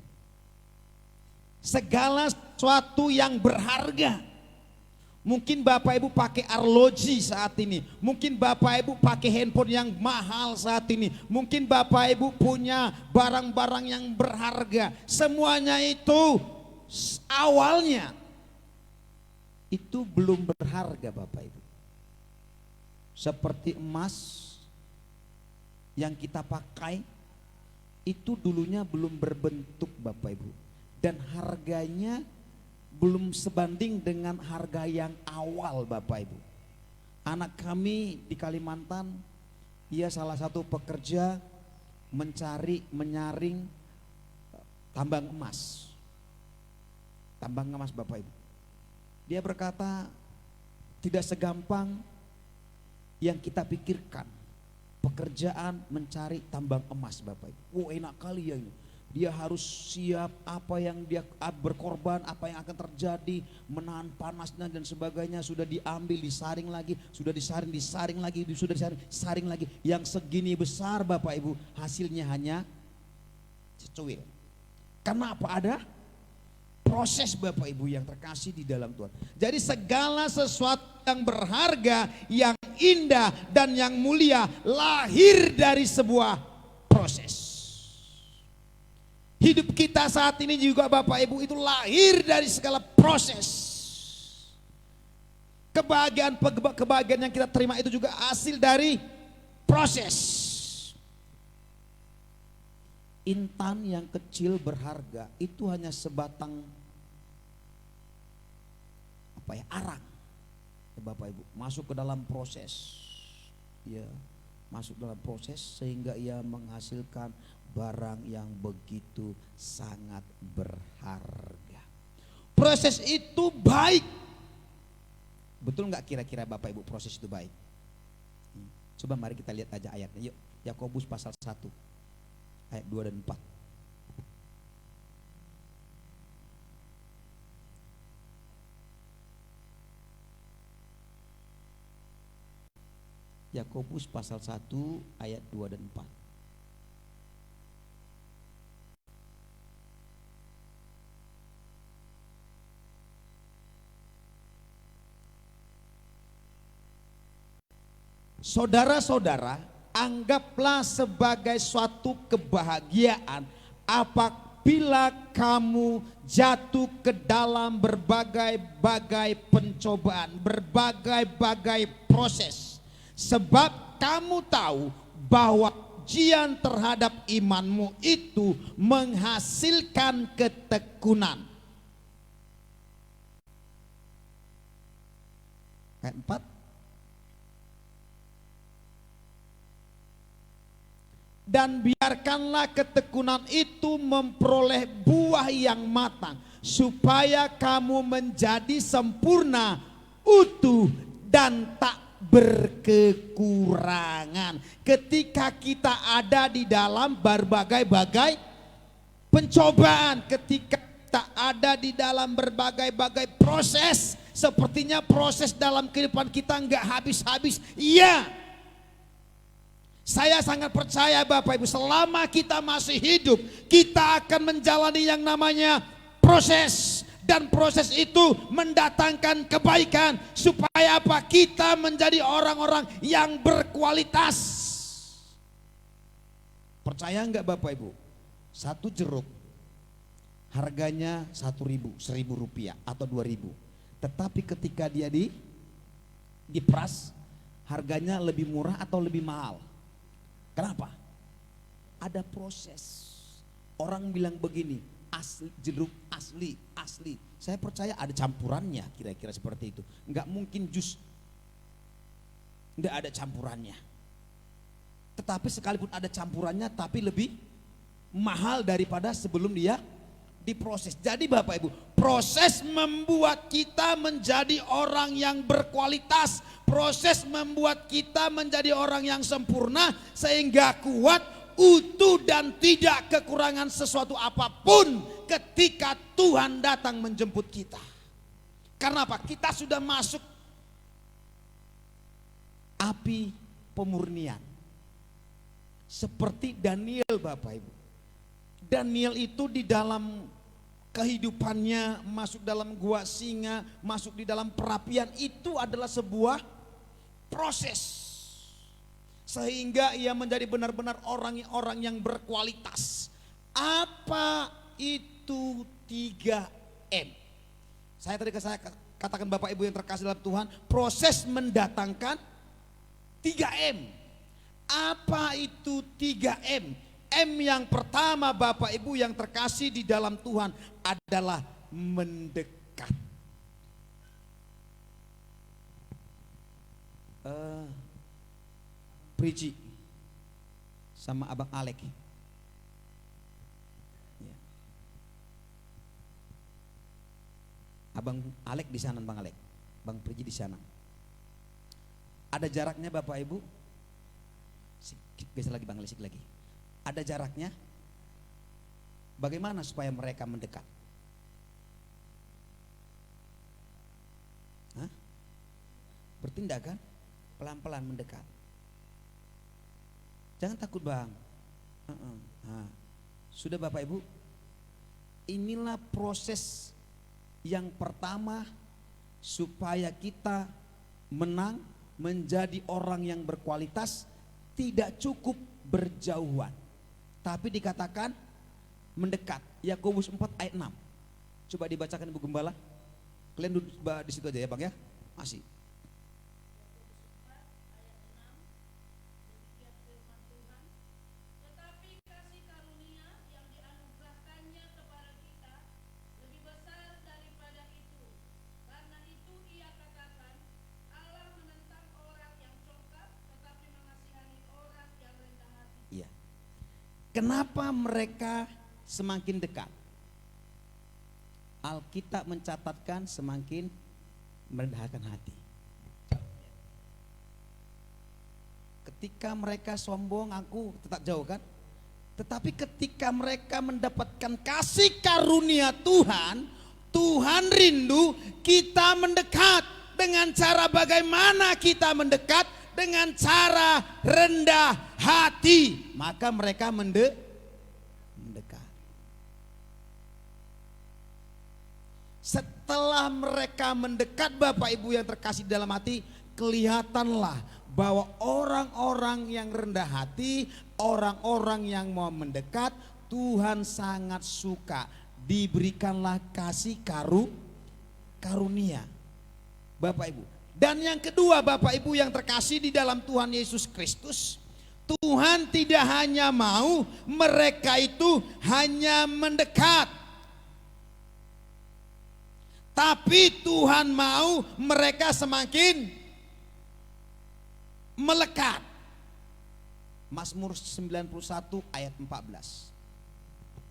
Segala sesuatu yang berharga. Mungkin Bapak Ibu pakai arloji saat ini. Mungkin Bapak Ibu pakai handphone yang mahal saat ini. Mungkin Bapak Ibu punya barang-barang yang berharga. Semuanya itu awalnya itu belum berharga Bapak Ibu. Seperti emas yang kita pakai itu dulunya belum berbentuk Bapak Ibu. Dan harganya belum sebanding dengan harga yang awal Bapak Ibu. Anak kami di Kalimantan, ia salah satu pekerja menyaring tambang emas. Tambang emas Bapak Ibu. Dia berkata tidak segampang yang kita pikirkan. Pekerjaan mencari tambang emas Bapak Ibu. Enak kali ya ini. Dia harus siap apa yang dia berkorban, apa yang akan terjadi, menahan panasnya dan sebagainya. Sudah diambil, disaring lagi, sudah disaring lagi, sudah disaring lagi. Yang segini besar Bapak Ibu, hasilnya hanya secuil. Karena apa? Ada proses Bapak Ibu yang terkasih di dalam Tuhan. Jadi segala sesuatu yang berharga, yang indah dan yang mulia lahir dari sebuah proses. Hidup kita saat ini juga Bapak Ibu itu lahir dari segala proses. Kebahagiaan yang kita terima itu juga hasil dari proses. Intan yang kecil berharga itu hanya sebatang arang. Ya, Bapak Ibu, masuk ke dalam proses. Ya, masuk dalam proses sehingga ia menghasilkan barang yang begitu sangat berharga. Proses itu baik. Betul nggak kira-kira Bapak Ibu proses itu baik? Coba mari kita lihat aja ayatnya. Yuk, Yakobus pasal 1 ayat 2 dan 4. Yakobus pasal 1 ayat 2 dan 4. Saudara-saudara, anggaplah sebagai suatu kebahagiaan apabila kamu jatuh ke dalam berbagai-bagai pencobaan, berbagai-bagai proses. Sebab kamu tahu bahwa ujian terhadap imanmu itu menghasilkan ketekunan. Ayat 4. Dan biarkanlah ketekunan itu memperoleh buah yang matang, supaya kamu menjadi sempurna, utuh, dan tak berkekurangan. Ketika kita ada di dalam berbagai-bagai pencobaan, ketika kita ada di dalam berbagai-bagai proses, sepertinya proses dalam kehidupan kita nggak habis-habis. Iya, saya sangat percaya Bapak Ibu, selama kita masih hidup, kita akan menjalani yang namanya proses. Dan proses itu mendatangkan kebaikan. Supaya apa? Kita menjadi orang-orang yang berkualitas. Percaya enggak Bapak Ibu? Satu jeruk harganya 1.000 rupiah atau 2.000. Tetapi ketika dia diperas, harganya lebih murah atau lebih mahal. Kenapa? Ada proses. Orang bilang begini, asli, jeruk asli. Saya percaya ada campurannya, kira-kira seperti itu. Enggak mungkin jus enggak ada campurannya. Tetapi sekalipun ada campurannya, tapi lebih mahal daripada sebelum dia diproses. Jadi Bapak Ibu, proses membuat kita menjadi orang yang berkualitas. Proses membuat kita menjadi orang yang sempurna, sehingga kuat, utuh, dan tidak kekurangan sesuatu apapun ketika Tuhan datang menjemput kita. Karena apa? Kita sudah masuk api pemurnian. Seperti Daniel Bapak Ibu. Daniel itu di dalam kehidupannya masuk dalam gua singa, masuk di dalam perapian, itu adalah sebuah proses. Sehingga ia menjadi benar-benar orang-orang yang berkualitas. Apa itu 3M? Saya katakan Bapak Ibu yang terkasih dalam Tuhan, proses mendatangkan 3M. Apa itu 3M? M yang pertama Bapak Ibu yang terkasih di dalam Tuhan adalah mendekat. Priji sama Abang Alek. Ya. Abang Alek di sana, Bang Alek. Bang Priji di sana. Ada jaraknya Bapak Ibu. Geser lagi Bang Alek lagi. Ada jaraknya. Bagaimana supaya mereka mendekat? Hah? Bertindak kan? Pelan-pelan mendekat. Jangan takut Bang. Nah, sudah Bapak Ibu, inilah proses yang pertama supaya kita menang, menjadi orang yang berkualitas. Tidak cukup berjauhan, tapi dikatakan mendekat. Yakobus 4 ayat 6. Coba dibacakan Ibu Gembala. Kalian duduk di situ aja ya Bang ya. Masih. Kenapa mereka semakin dekat? Alkitab mencatatkan semakin merendahkan hati. Ketika mereka sombong, aku tetap jauh kan? Tetapi ketika mereka mendapatkan kasih karunia Tuhan, Tuhan rindu kita mendekat. Dengan cara bagaimana kita mendekat? Dengan cara rendah hati. Maka mereka mendekat. Setelah mereka mendekat, Bapak Ibu yang terkasih dalam hati, kelihatanlah bahwa orang-orang yang rendah hati, orang-orang yang mau mendekat, Tuhan sangat suka. Diberikanlah kasih karunia. Bapak Ibu. Dan yang kedua, Bapak Ibu yang terkasih di dalam Tuhan Yesus Kristus, Tuhan tidak hanya mau mereka itu hanya mendekat, tapi Tuhan mau mereka semakin melekat. Mazmur 91 ayat 14.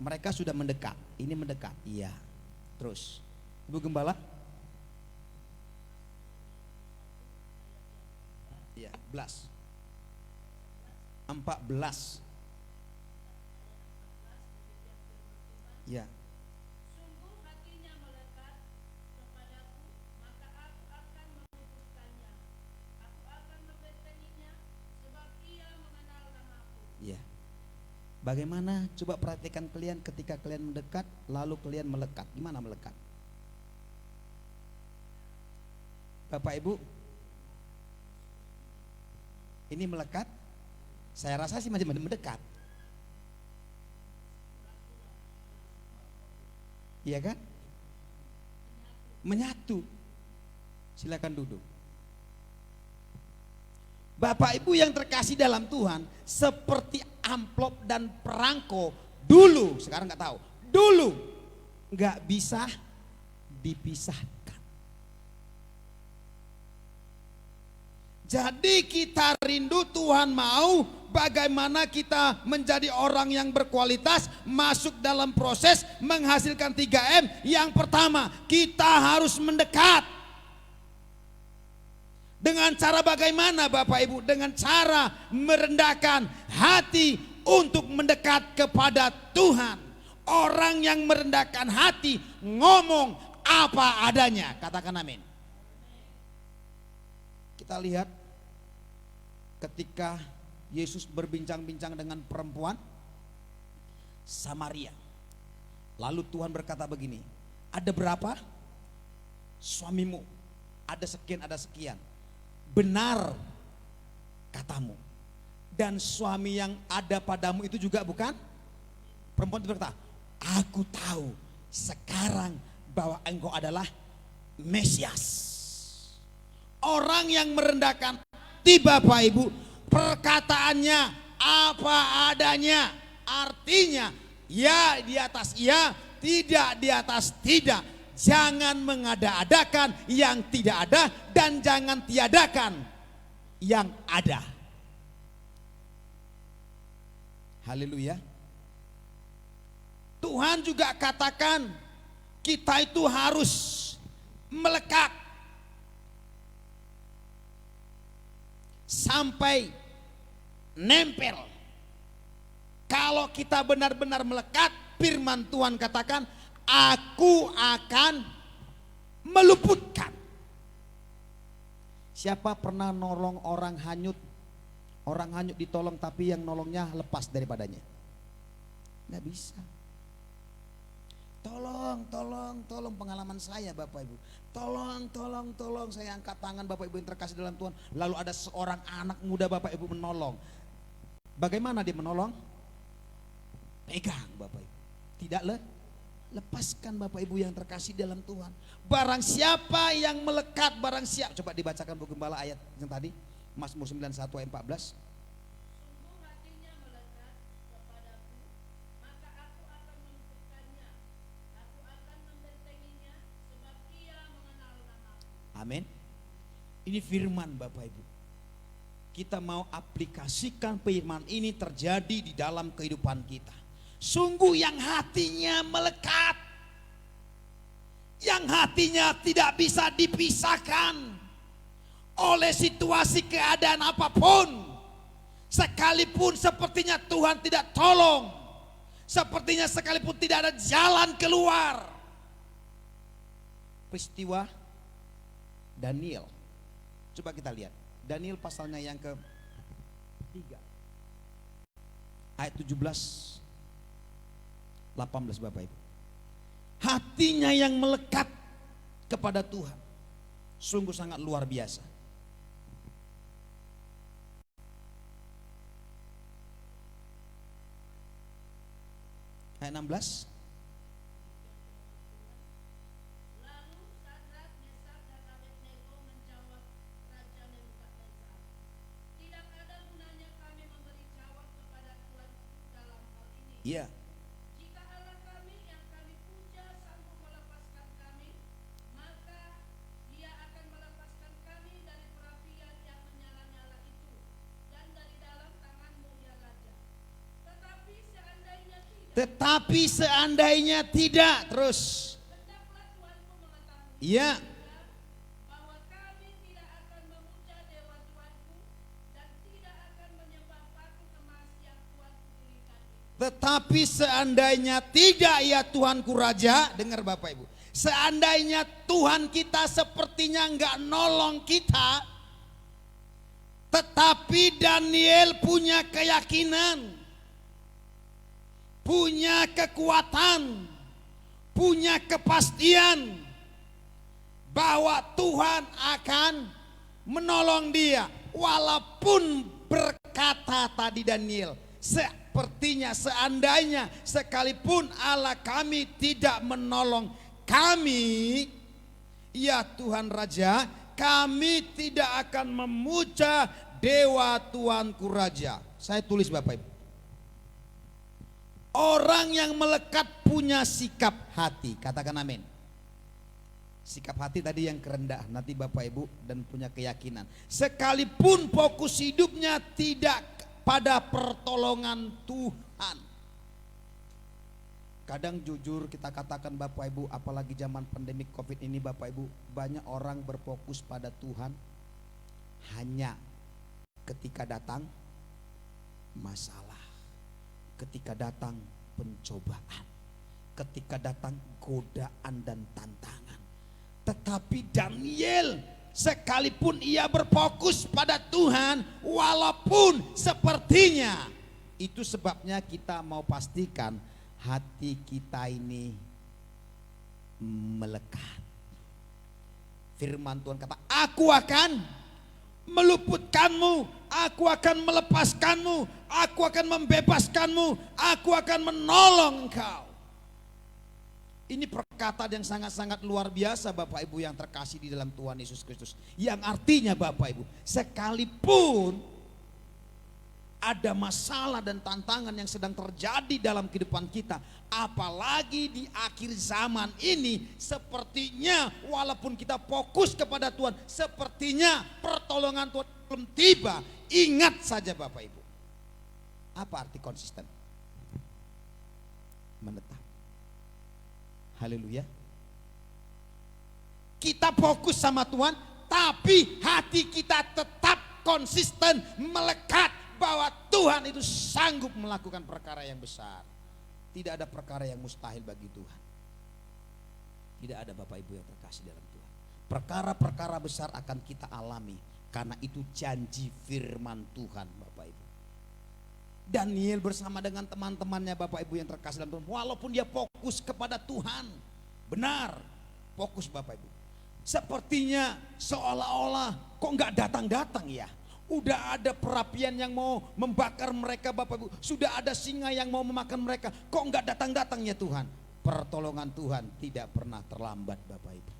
Mereka sudah mendekat. Ini mendekat. Iya. Terus, Ibu Gembala. Iya, 14. Ya. Sungguh hatinya melekat kepadaku, maka aku akan mengutuskannya. Aku akan membentenginya, sebab ia mengenal namaku. Ya. Bagaimana? Coba perhatikan kalian ketika kalian mendekat, lalu kalian melekat. Gimana melekat? Bapak Ibu, ini melekat? Saya rasa sih masih mendekat. Iya kan? Menyatu. Silakan duduk. Bapak Ibu yang terkasih dalam Tuhan, seperti amplop dan perangko dulu, sekarang nggak tahu. Dulu nggak bisa dipisahkan. Jadi kita rindu, Tuhan mau bagaimana kita menjadi orang yang berkualitas, masuk dalam proses menghasilkan 3M. Yang pertama, kita harus mendekat. Dengan cara bagaimana Bapak Ibu? Dengan cara merendahkan hati untuk mendekat kepada Tuhan. Orang yang merendahkan hati ngomong apa adanya. Katakan amin. Kita lihat ketika Yesus berbincang-bincang dengan perempuan Samaria. Lalu Tuhan berkata begini, ada berapa suamimu? Ada sekian, ada sekian. Benar katamu. Dan suami yang ada padamu itu juga bukan? Perempuan itu berkata, aku tahu sekarang bahwa engkau adalah Mesias. Orang yang merendahkan hati Bapak Ibu, perkataannya apa adanya. Artinya ya di atas ya, tidak di atas tidak. Jangan mengada-adakan yang tidak ada dan jangan tiadakan yang ada. Haleluya. Tuhan juga katakan kita itu harus melekat sampai nempel. Kalau kita benar-benar melekat, firman Tuhan katakan, aku akan meluputkan. Siapa pernah nolong orang hanyut? Orang hanyut ditolong tapi yang nolongnya lepas daripadanya. Nggak bisa. Tolong pengalaman saya Bapak Ibu. Tolong saya angkat tangan Bapak Ibu yang terkasih dalam Tuhan. Lalu ada seorang anak muda Bapak Ibu menolong. Bagaimana dia menolong? Pegang Bapak Ibu. Tidak lepaskan Bapak Ibu yang terkasih dalam Tuhan. Barang siapa yang melekat, barang siapa. Coba dibacakan Bu Gembala ayat yang tadi. Mazmur 91 ayat 14. Sungguh hatinya melekat kepadaku, maka aku akan meluputkannya. Aku akan membentenginya, sebab ia mengenal namaku. Amin. Ini firman Bapak Ibu. kita mau aplikasikan firman ini terjadi di dalam kehidupan kita. Sungguh yang hatinya melekat, yang hatinya tidak bisa dipisahkan oleh situasi keadaan apapun. Sekalipun sepertinya Tuhan tidak tolong, sepertinya sekalipun tidak ada jalan keluar. Peristiwa Daniel, coba kita lihat Daniel pasalnya yang ke-3 ayat 17 18 Bapak Ibu. Hatinya yang melekat kepada Tuhan sungguh sangat luar biasa. Ayat 16. Lalu Sadrak, Mesak, dan Abednego menjawab Raja Nebukadnezar, tidak ada gunanya kami memberi jawab kepada Tuanku dalam hal ini. Iya. Jika Allah kami yang kami puja sanggup melepaskan kami, maka Dia akan melepaskan kami dari perapian yang menyala-nyala itu dan dari dalam tanganmu ya Raja. Tetapi seandainya tidak, Terus. hendaklah Tuanku mengetahui Iya. bahwa kami tidak akan memuja dewa Tuanku dan tidak akan menyembah patung emas yang Tuanku dirikan itu. Tetapi seandainya tidak ya Tuanku Raja, dengar Bapak Ibu. Seandainya Tuhan kita sepertinya enggak nolong kita, tetapi Daniel punya keyakinan, punya kekuatan, punya kepastian bahwa Tuhan akan menolong dia. Walaupun berkata tadi Daniel, sepertinya seandainya sekalipun Allah kami tidak menolong kami, ya Tuhan Raja, kami tidak akan memuja dewa Tuanku Raja. Saya tulis Bapak Ibu. Orang yang melekat punya sikap hati, katakan amin. Sikap hati tadi yang kerendahan, nanti Bapak Ibu, dan punya keyakinan. Sekalipun fokus hidupnya tidak pada pertolongan Tuhan. Kadang jujur kita katakan Bapak Ibu, apalagi zaman pandemik Covid ini Bapak Ibu, banyak orang berfokus pada Tuhan hanya ketika datang masalah, ketika datang pencobaan, ketika datang godaan dan tantangan. Tetapi Daniel sekalipun ia berfokus pada Tuhan, walaupun sepertinya, itu sebabnya kita mau pastikan hati kita ini melekat. Firman Tuhan kata, aku akan meluputkanmu, aku akan melepaskanmu, aku akan membebaskanmu, aku akan menolong engkau. Ini perkataan yang sangat-sangat luar biasa Bapak Ibu yang terkasih di dalam Tuhan Yesus Kristus. Yang artinya Bapak Ibu, sekalipun ada masalah dan tantangan yang sedang terjadi dalam kehidupan kita, apalagi di akhir zaman ini, sepertinya walaupun kita fokus kepada Tuhan, sepertinya pertolongan Tuhan belum tiba. Ingat saja Bapak Ibu, apa arti konsisten? Menetap. Haleluya. Kita fokus sama Tuhan, tapi hati kita tetap konsisten melekat bahwa Tuhan itu sanggup melakukan perkara yang besar. Tidak ada perkara yang mustahil bagi Tuhan. Tidak ada Bapak Ibu yang terkasih dalam Tuhan. Perkara-perkara besar akan kita alami karena itu janji firman Tuhan Bapak Ibu. Daniel bersama dengan teman-temannya Bapak Ibu yang terkasih dalam Tuhan, walaupun dia fokus kepada Tuhan, benar fokus Bapak Ibu. Sepertinya seolah-olah kok nggak datang-datang ya. Udah ada perapian yang mau membakar mereka Bapak Ibu. Sudah ada singa yang mau memakan mereka. Kok enggak datang-datang ya Tuhan? Pertolongan Tuhan tidak pernah terlambat Bapak Ibu.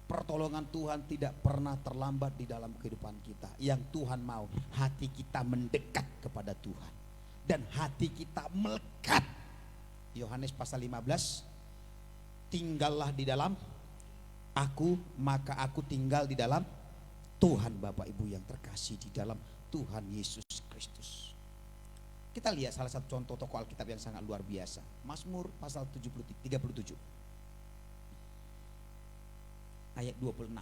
Pertolongan Tuhan tidak pernah terlambat di dalam kehidupan kita. Yang Tuhan mau hati kita mendekat kepada Tuhan. Dan hati kita melekat. Yohanes pasal 15. Tinggallah di dalam aku, maka aku tinggal di dalam Tuhan Bapak Ibu yang terkasih di dalam Tuhan Yesus Kristus. Kita lihat salah satu contoh tokoh Alkitab yang sangat luar biasa. Mazmur pasal 37 ayat 26.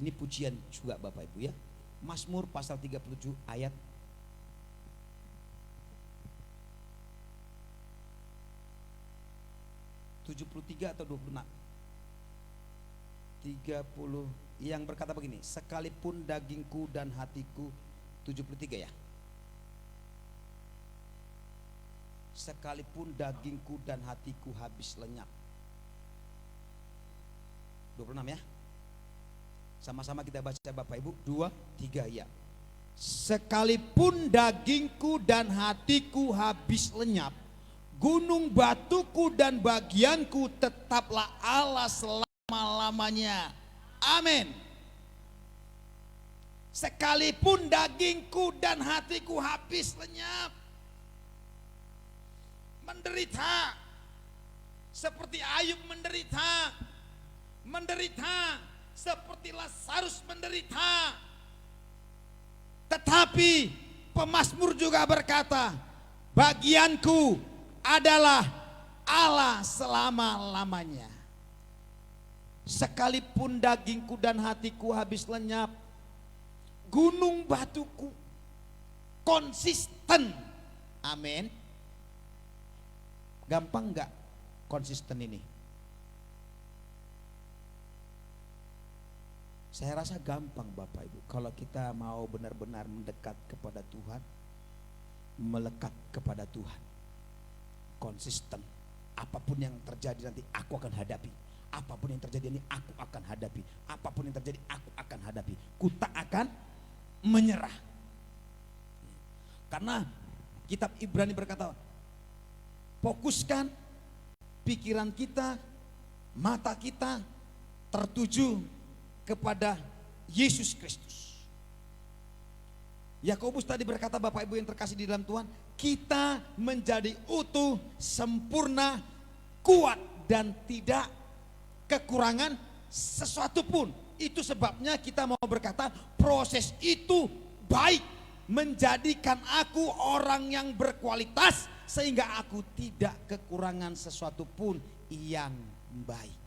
Ini pujian juga Bapak Ibu ya. Mazmur pasal 37 ayat 73 atau 26. 30 yang berkata begini, sekalipun dagingku dan hatiku, 73 ya. Sekalipun dagingku dan hatiku habis lenyap. 26 ya. Sama-sama kita baca Bapak Ibu, 2, 3 ya. Sekalipun dagingku dan hatiku habis lenyap, gunung batuku dan bagianku tetaplah Allah selama-lamanya. Amin. Sekalipun dagingku dan hatiku habis lenyap, menderita seperti Ayub menderita seperti Lazarus menderita, tetapi pemazmur juga berkata, bagianku adalah Allah selama-lamanya. Sekalipun dagingku dan hatiku habis lenyap, gunung batuku konsisten. Amin. Gampang enggak konsisten ini? Saya rasa gampang Bapak Ibu. Kalau kita mau benar-benar mendekat kepada Tuhan, melekat kepada Tuhan, konsisten. Apapun yang terjadi nanti aku akan hadapi. Apapun yang terjadi ini aku akan hadapi. Apapun yang terjadi aku akan hadapi. Ku tak akan menyerah. Karena kitab Ibrani berkata, fokuskan pikiran kita, mata kita tertuju kepada Yesus Kristus. Yakobus tadi berkata, Bapak Ibu yang terkasih di dalam Tuhan, kita menjadi utuh, sempurna, kuat dan tidak kekurangan sesuatu pun. Itu sebabnya kita mau berkata, proses itu baik, menjadikan aku orang yang berkualitas sehingga aku tidak kekurangan sesuatu pun yang baik.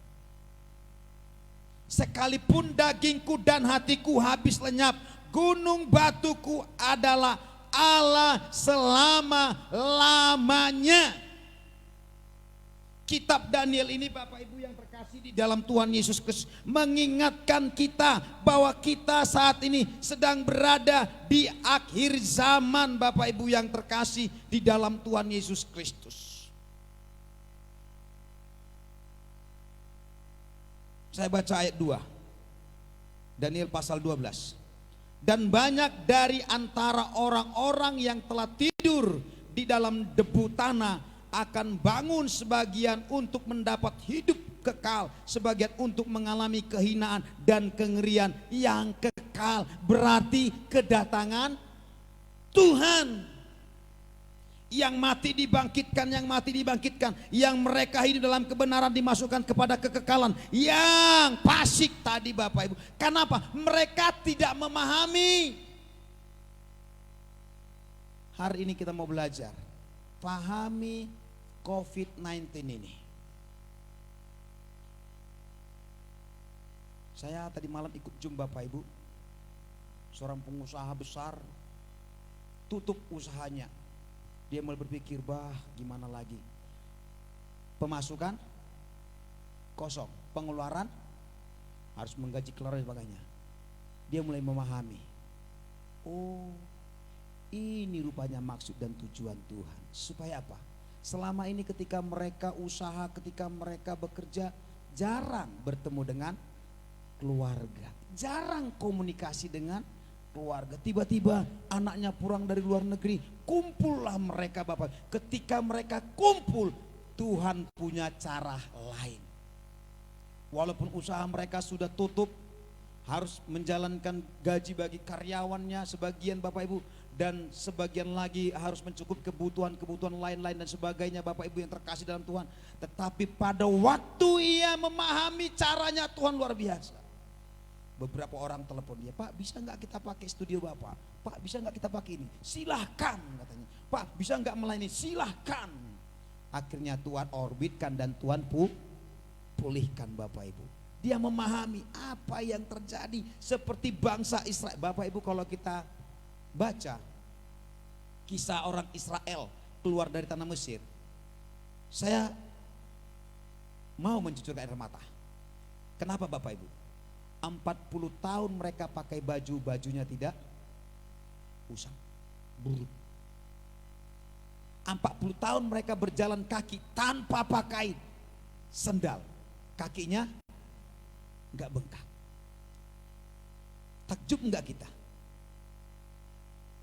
Sekalipun dagingku dan hatiku habis lenyap, gunung batuku adalah Allah selama-lamanya. Kitab Daniel ini Bapak Ibu yang terkasih di dalam Tuhan Yesus Kristus mengingatkan kita bahwa kita saat ini sedang berada di akhir zaman Bapak Ibu yang terkasih di dalam Tuhan Yesus Kristus. Saya baca ayat 2. Daniel pasal 12. Dan banyak dari antara orang-orang yang telah tidur di dalam debu tanah akan bangun, sebagian untuk mendapat hidup kekal, sebagian untuk mengalami kehinaan dan kengerian yang kekal. Berarti kedatangan Tuhan. Yang mati dibangkitkan, yang mati dibangkitkan, yang mereka hidup dalam kebenaran dimasukkan kepada kekekalan. Yang fasik tadi Bapak Ibu, kenapa? Mereka tidak memahami. Hari ini kita mau belajar, pahami COVID-19 ini. Saya tadi malam ikut Zoom Bapak Ibu, seorang pengusaha besar tutup usahanya. Dia mulai berpikir, gimana lagi? Pemasukan kosong, pengeluaran harus menggaji keluarga dan sebagainya. Dia mulai memahami, oh ini rupanya maksud dan tujuan Tuhan. Supaya apa? Selama ini ketika mereka usaha, ketika mereka bekerja, jarang bertemu dengan keluarga, jarang komunikasi dengan keluarga. Tiba-tiba anaknya pulang dari luar negeri, kumpullah mereka Bapak. Ketika mereka kumpul, Tuhan punya cara lain. Walaupun usaha mereka sudah tutup, harus menjalankan gaji bagi karyawannya sebagian Bapak Ibu, dan sebagian lagi harus mencukupi kebutuhan-kebutuhan lain-lain dan sebagainya Bapak Ibu yang terkasih dalam Tuhan. Tetapi pada waktu ia memahami caranya, Tuhan luar biasa. Beberapa orang telepon dia, Pak bisa nggak kita pakai studio Bapak? Pak bisa nggak kita pakai ini? Silahkan katanya. Pak bisa nggak melayani? Silahkan. Akhirnya Tuhan orbitkan dan Tuhan pulihkan Bapak Ibu. Dia memahami apa yang terjadi seperti bangsa Israel. Bapak Ibu kalau kita baca kisah orang Israel keluar dari tanah Mesir, saya mau mencucurkan air mata. Kenapa Bapak Ibu? 40 tahun mereka pakai bajunya tidak usang, buruk. 40 tahun mereka berjalan kaki tanpa pakai sendal, kakinya nggak bengkak. Takjub nggak kita?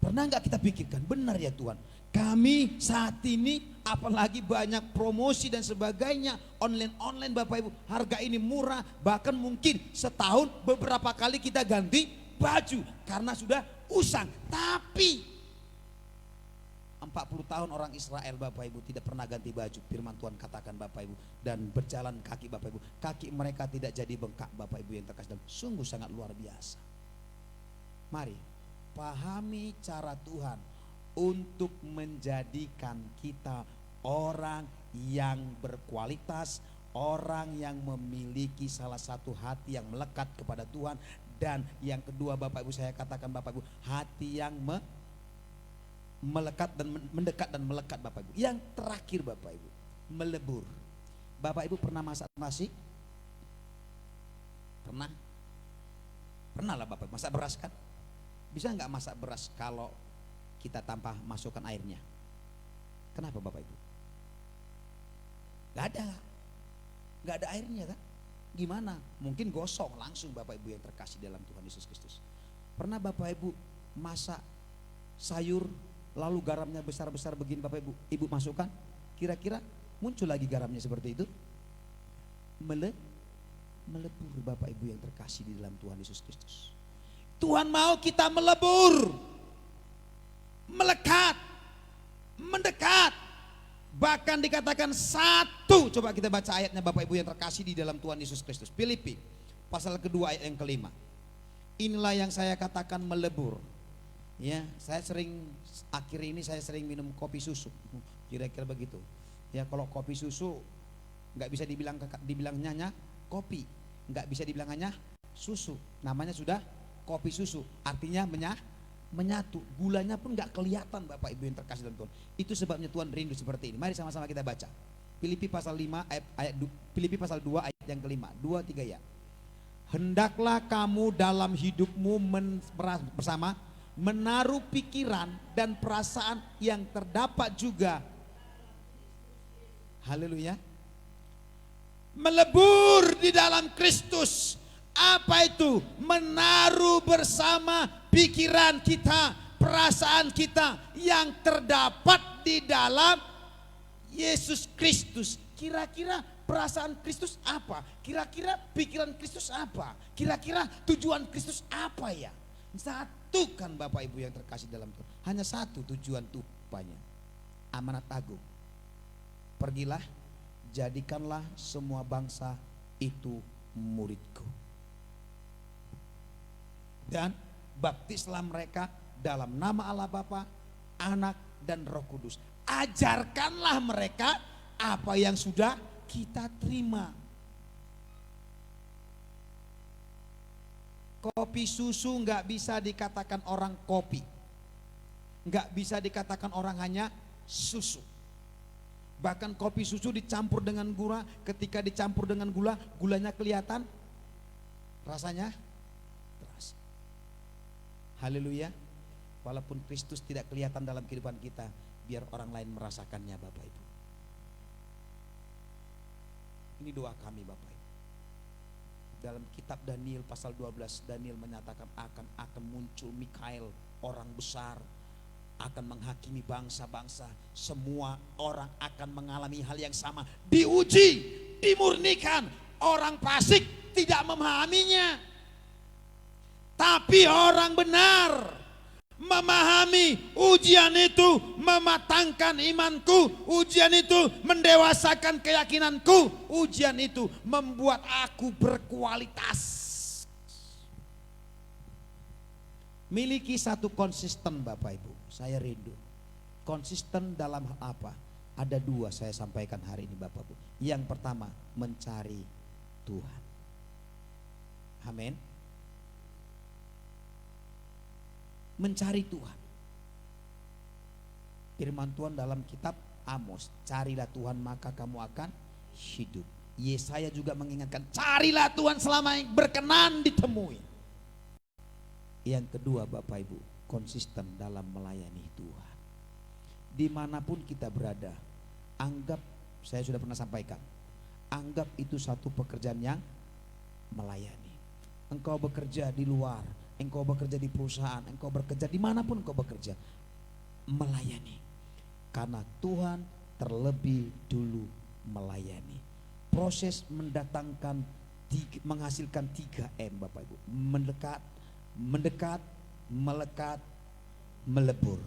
Pernah nggak kita pikirkan, benar ya Tuhan, kami saat ini apalagi banyak promosi dan sebagainya, online Bapak Ibu, harga ini murah, bahkan mungkin setahun beberapa kali kita ganti baju karena sudah usang. Tapi 40 tahun orang Israel Bapak Ibu tidak pernah ganti baju, firman Tuhan katakan Bapak Ibu, dan berjalan kaki Bapak Ibu, kaki mereka tidak jadi bengkak Bapak Ibu yang terkasih dalam, sungguh sangat luar biasa. Mari pahami cara Tuhan untuk menjadikan kita orang yang berkualitas, orang yang memiliki salah satu hati yang melekat kepada Tuhan, dan yang kedua Bapak Ibu saya katakan Bapak Ibu, hati yang melekat dan mendekat dan melekat Bapak Ibu. Yang terakhir Bapak Ibu, melebur. Bapak Ibu pernah masak nasi? Pernah lah Bapak Ibu, masak beras kan? Bisa nggak masak beras kalau kita tanpa masukkan airnya? Kenapa Bapak Ibu? Nggak ada airnya kan? Gimana? Mungkin gosong langsung Bapak Ibu yang terkasih dalam Tuhan Yesus Kristus. Pernah Bapak Ibu masak sayur lalu garamnya besar-besar begini Bapak Ibu, Ibu masukkan, kira-kira muncul lagi garamnya seperti itu? Melebur Bapak Ibu yang terkasih di dalam Tuhan Yesus Kristus. Tuhan mau kita melebur, melekat, mendekat. Bahkan dikatakan satu. Coba kita baca ayatnya Bapak Ibu yang terkasih di dalam Tuhan Yesus Kristus. Filipi pasal kedua ayat yang kelima. Inilah yang saya katakan melebur. Ya, akhir ini saya sering minum kopi susu. Kira-kira begitu. Ya, kalau kopi susu nggak bisa dibilangnya kopi, nggak bisa dibilangnya susu. Namanya sudah kopi susu, artinya menyatu, gulanya pun nggak kelihatan Bapak Ibu yang terkasih dalam Tuhan. Itu sebabnya Tuhan rindu seperti ini. Mari sama-sama kita baca. Filipi pasal 5 Filipi pasal 2 ayat yang kelima. 2, 3 ya. Hendaklah kamu dalam hidupmu bersama menaruh pikiran dan perasaan yang terdapat juga. Haleluya. Melebur di dalam Kristus. Apa itu? Menaruh bersama pikiran kita, perasaan kita yang terdapat di dalam Yesus Kristus. Kira-kira perasaan Kristus apa? Kira-kira pikiran Kristus apa? Kira-kira tujuan Kristus apa ya? Satu kan Bapak Ibu yang terkasih dalam Tuhan. Hanya satu tujuan Tuhannya. Amanat agung. Pergilah, jadikanlah semua bangsa itu muridku. Dan baptislah mereka dalam nama Allah Bapa, Anak dan Roh Kudus. Ajarkanlah mereka apa yang sudah kita terima. Kopi susu nggak bisa dikatakan orang kopi, nggak bisa dikatakan orang hanya susu. Bahkan kopi susu dicampur dengan gula, ketika dicampur dengan gula, gulanya kelihatan, rasanya terasa. Haleluya. Walaupun Kristus tidak kelihatan dalam kehidupan kita, biar orang lain merasakannya Bapak Ibu. Ini doa kami Bapak Ibu. Dalam kitab Daniel pasal 12, Daniel menyatakan akan muncul Mikael, orang besar, akan menghakimi bangsa-bangsa. Semua orang akan mengalami hal yang sama, diuji, dimurnikan. Orang fasik tidak memahaminya, tapi orang benar memahami ujian itu mematangkan imanku, ujian itu mendewasakan keyakinanku, ujian itu membuat aku berkualitas. Miliki satu konsisten Bapak Ibu, saya rindu. Konsisten dalam hal apa? Ada dua saya sampaikan hari ini Bapak Ibu. Yang pertama, mencari Tuhan. Amin. Mencari Tuhan. Firman Tuhan dalam kitab Amos, carilah Tuhan maka kamu akan hidup. Yesaya juga mengingatkan, carilah Tuhan selama yang berkenan ditemui. Yang kedua Bapak Ibu, konsisten dalam melayani Tuhan. Dimanapun kita berada, anggap, saya sudah pernah sampaikan, anggap itu satu pekerjaan yang melayani. Engkau bekerja di luar, engkau bekerja di perusahaan, engkau bekerja dimanapun engkau bekerja, melayani. Karena Tuhan terlebih dulu melayani. Proses mendatangkan, menghasilkan 3M Bapak Ibu. Mendekat, melekat, melebur.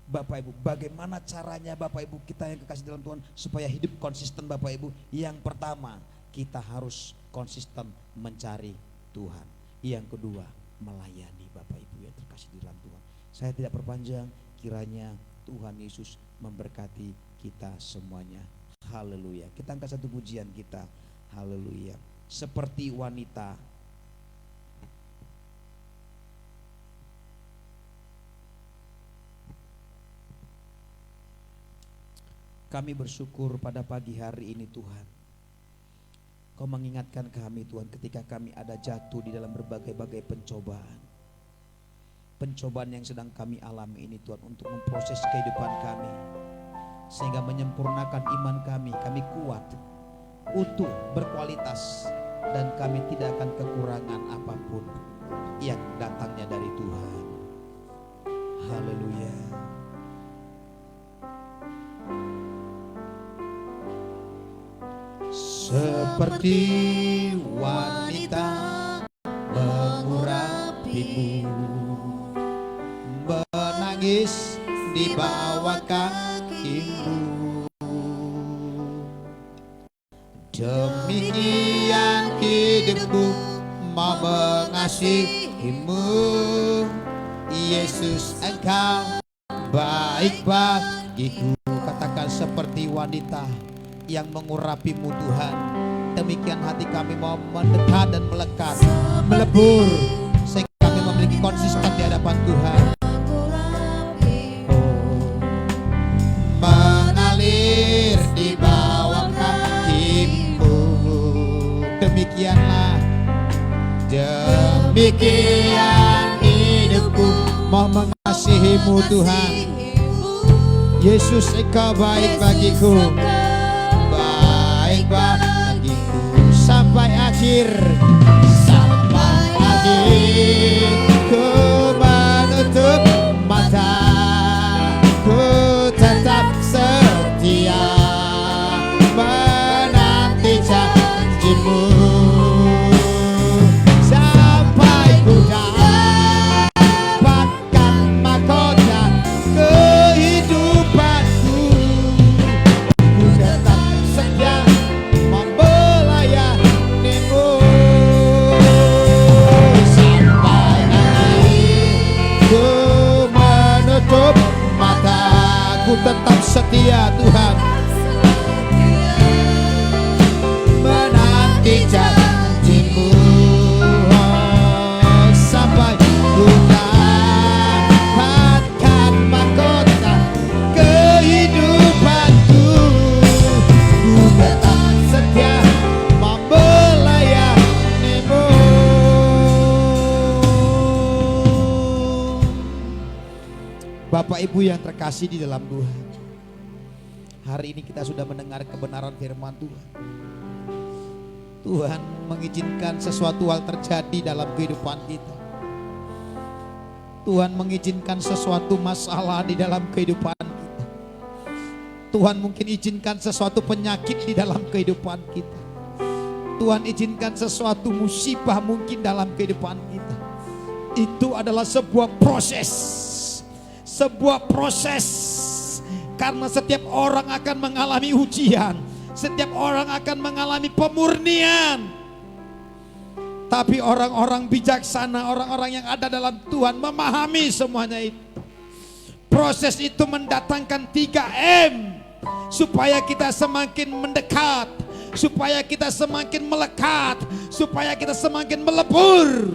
Bapak Ibu, bagaimana caranya Bapak Ibu kita yang kekasih dalam Tuhan supaya hidup konsisten Bapak Ibu? Yang pertama, kita harus konsisten mencari Tuhan. Yang kedua, melayani Bapak Ibu yang terkasih di dalam Tuhan. Saya tidak perpanjang, kiranya Tuhan Yesus memberkati kita semuanya. Haleluya. Kita angkat satu pujian kita. Haleluya. Seperti wanita. Kami bersyukur pada pagi hari ini Tuhan. Kau mengingatkan kami Tuhan ketika kami ada jatuh di dalam berbagai-bagai pencobaan. Pencobaan yang sedang kami alami ini Tuhan untuk memproses kehidupan kami. Sehingga menyempurnakan iman kami kuat, utuh, berkualitas. Dan kami tidak akan kekurangan apapun yang datangnya dari Tuhan. Haleluya. Seperti wanita mengurapimu, menangis di bawah kakimu. Demikian hidupku mau mengasihimu. Yesus, engkau baik bagiku. Katakan seperti wanita yang mengurapimu Tuhan. Demikian hati kami mau mendekat dan melekat, melebur, sehingga kami memiliki konsisten di hadapan Tuhan. Mengalir di bawah kakimu. Demikianlah, demikian hidupku mau mengasihimu Tuhan. Yesus, engkau baik bagiku, baik bagiku sampai akhir, sampai akhir. Ku menutup mata, ku tetap setia menanti janjimu, sampai ku dapatkan mahkota kehidupanku. Ku tetap setia melayanimu sampai akhir. Ku menutup mata, ku tetap setia Tuhan menanti janjimu, sampai ku dapatkan mahkota kehidupanku. Ku tetap setia melayanimu. Bapak Ibu yang terkasih di dalam Tuhan, hari ini kita sudah mendengar kebenaran firman Tuhan. Tuhan mengizinkan sesuatu hal terjadi dalam kehidupan kita. Tuhan mengizinkan sesuatu masalah di dalam kehidupan kita. Tuhan mungkin izinkan sesuatu penyakit di dalam kehidupan kita. Tuhan izinkan sesuatu musibah mungkin dalam kehidupan kita. Itu adalah sebuah proses sebuah proses. Karena setiap orang akan mengalami ujian, setiap orang akan mengalami pemurnian. Tapi orang-orang bijaksana, orang-orang yang ada dalam Tuhan memahami semuanya itu. Proses itu mendatangkan 3M supaya kita semakin mendekat, supaya kita semakin melekat, supaya kita semakin melebur.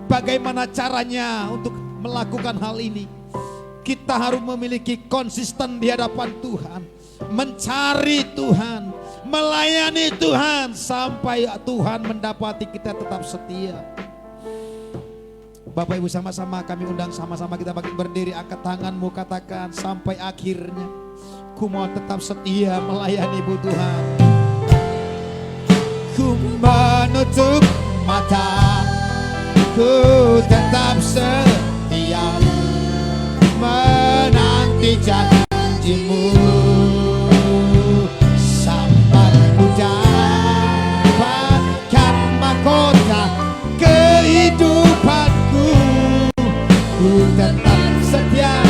Bagaimana caranya untuk melakukan hal ini? Kita harus memiliki konsisten di hadapan Tuhan, mencari Tuhan, melayani Tuhan sampai Tuhan mendapati kita tetap setia. Bapak Ibu, sama-sama kami undang, sama-sama kita bangkit berdiri, angkat tanganmu, katakan sampai akhirnya ku mau tetap setia melayani-Mu Tuhan. Ku menutup mata, ku tetap setia menanti janji-Mu sampai ku dapatkan mahkota kehidupanku. Ku tetap setia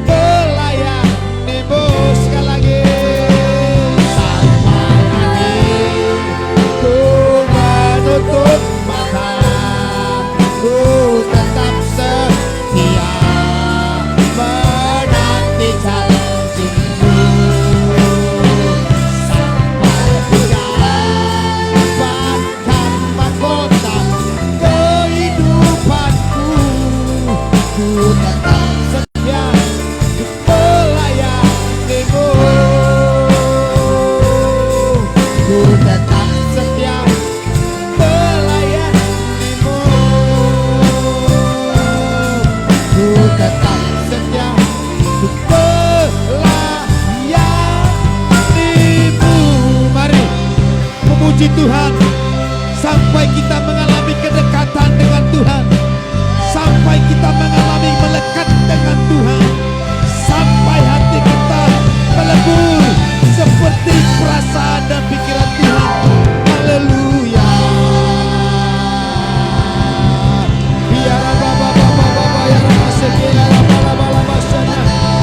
melayani-Mu. Sekali lagi, sampai akhir ku menutup mata, ku tetap setia menanti janji-Mu sampai ku dapatkan mahkota kehidupanku. Ku tetap setia melayani-Mu. Ku tetap setia melayani-Mu. Ku tetap setia melayani-Mu. Mari memuji Tuhan sampai kita mengalami kedekatan dengan Tuhan, sampai kita mengalami melekat dengan Tuhan, sampai hati kita melebur seperti perasaan dan pikiran Tuhan. Haleluya. Biar Bapa ya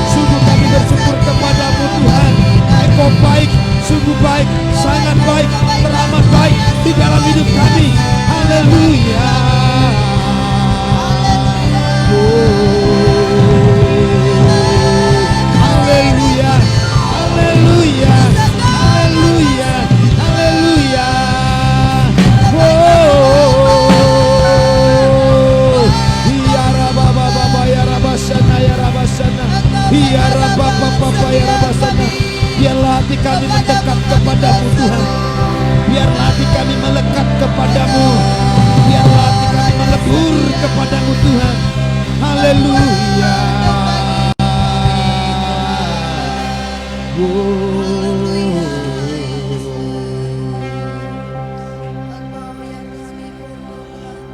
sungguh kami bersyukur kepadamu Tuhan. Engkau baik, sungguh baik, sangat baik, teramat baik di dalam hidup kami. Haleluya. Haleluya, haleluya, haleluya, haleluya. Ya Rabba ya Rabasana ya Rabasana. Ya Rabba ya Rabasana. Biarlah hati kami mendekat kepadamu Tuhan. Biarlah hati kami melekat kepadamu. Biarlah hati kami melebur kepadamu Tuhan. Haleluya.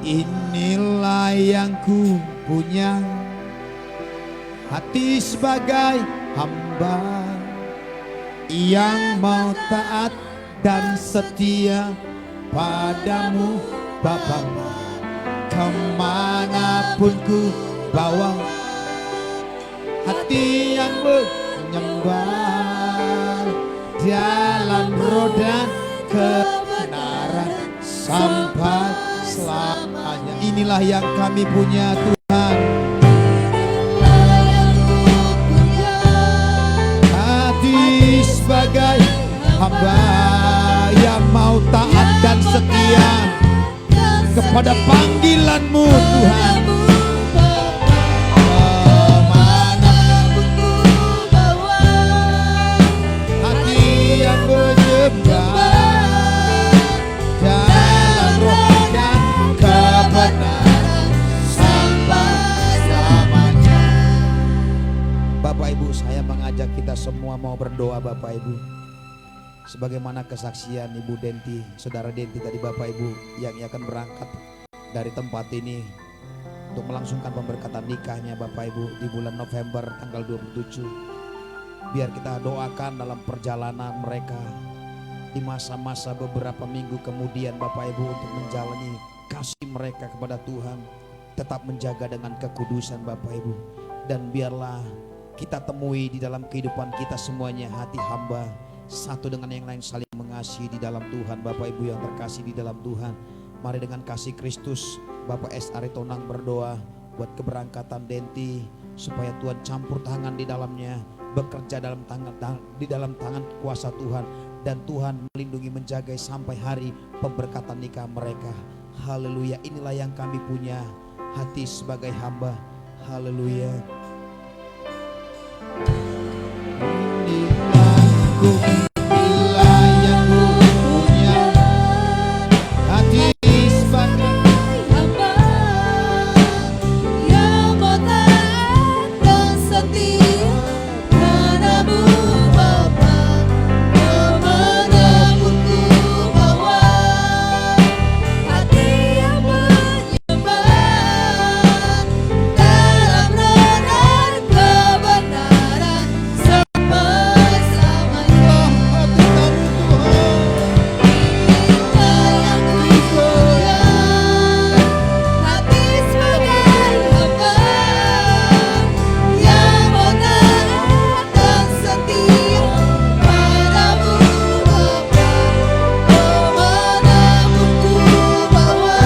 Inilah yang ku punya, hati sebagai hamba yang mau taat dan setia padamu Bapa. Kemanapun ku bawa, hati yang menyembah dalam roda kebenaran sampai selamanya. Inilah yang kami punya Tuhan, hati sebagai hamba yang mau taat dan setia kepada panggilan-Mu Tuhan. Kemanapun ku bawa, hati yang menyembah dalam roh dan kebenaran sampai selamanya. Bapak Ibu, saya mengajak kita semua mau berdoa Bapak Ibu. Sebagaimana kesaksian Ibu Denti, Saudara Denti tadi Bapak Ibu, yang akan berangkat dari tempat ini untuk melangsungkan pemberkatan nikahnya Bapak Ibu di bulan November tanggal 27. Biar kita doakan dalam perjalanan mereka di masa-masa beberapa minggu kemudian Bapak Ibu, untuk menjalani kasih mereka kepada Tuhan, tetap menjaga dengan kekudusan Bapak Ibu. Dan biarlah kita temui di dalam kehidupan kita semuanya hati hamba satu dengan yang lain saling mengasihi di dalam Tuhan. Bapak Ibu yang terkasih di dalam Tuhan, mari dengan kasih Kristus Bapak S. Aritonang berdoa buat keberangkatan Denti, supaya Tuhan campur tangan di dalamnya, bekerja di dalam tangan kuasa Tuhan, dan Tuhan melindungi menjaga sampai hari pemberkatan nikah mereka. Haleluya, inilah yang kami punya hati sebagai hamba. Haleluya. Inilah yang ku punya hati sebagai hamba yang mau taat dan setia padamu Bapa, kemanapun ku bawa, hati yang menyembah dalam renang kebenaran sama-samanya. Inilah yang ku punya hati sebagai hamba yang mau taat dan setia padamu Bapa, kemanapun ku bawa,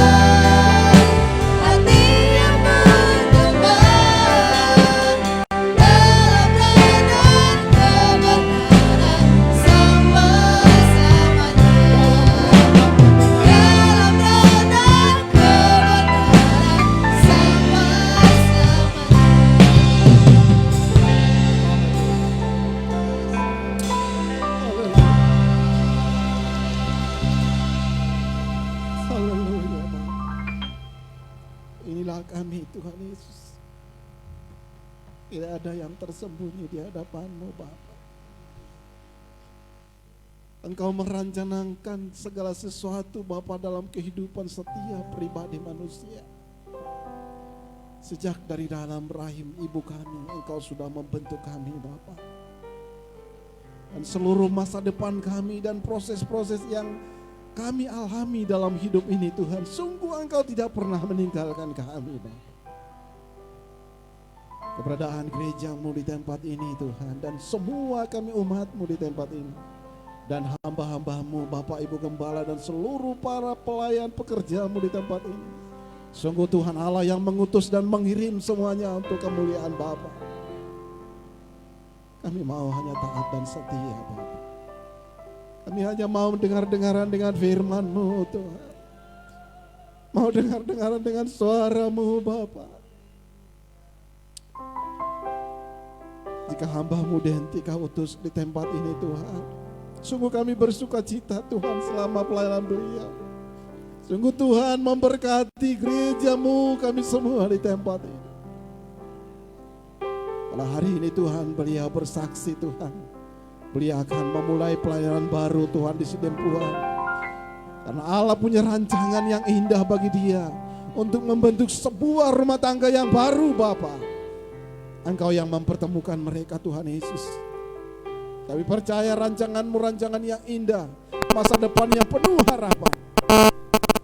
hati yang menyembah dalam renang kebenaran sama-samanya. Dalam renang kebenaran sama-samanya. Haleluya, Bapa. Inilah kami Tuhan Yesus. Tidak ada yang tersembunyi di hadapan-Mu Bapa. Engkau merencanakan segala sesuatu Bapa dalam kehidupan setiap pribadi manusia. Sejak dari dalam rahim ibu kami, Engkau sudah membentuk kami Bapa. Dan seluruh masa depan kami dan proses-proses yang kami alami dalam hidup ini Tuhan, sungguh Engkau tidak pernah meninggalkan kami Bapa. Keberadaan gereja-Mu di tempat ini Tuhan, dan semua kami umat-Mu di tempat ini, dan hamba-hamba-Mu Bapak Ibu Gembala dan seluruh para pelayan pekerja-Mu di tempat ini, sungguh Tuhan Allah yang mengutus dan mengirim semuanya untuk kemuliaan Bapa. Kami mau hanya taat dan setia Bapa. Kami hanya mau dengar-dengaran dengan firman-Mu Tuhan. Mau dengar-dengaran dengan suara-Mu Bapa. Jika hamba-Mu Denti Kau utus di tempat ini Tuhan, sungguh kami bersuka cita Tuhan selama pelayanan beliau. Sungguh Tuhan memberkati gereja-Mu kami semua di tempat ini. Pada hari ini Tuhan beliau bersaksi Tuhan, beliau akan memulai pelayanan baru Tuhan di Sidempuan. Karena Allah punya rancangan yang indah bagi dia untuk membentuk sebuah rumah tangga yang baru Bapa. Engkau yang mempertemukan mereka Tuhan Yesus. Kami percaya rancangan-Mu rancangan yang indah, masa depan yang penuh harapan.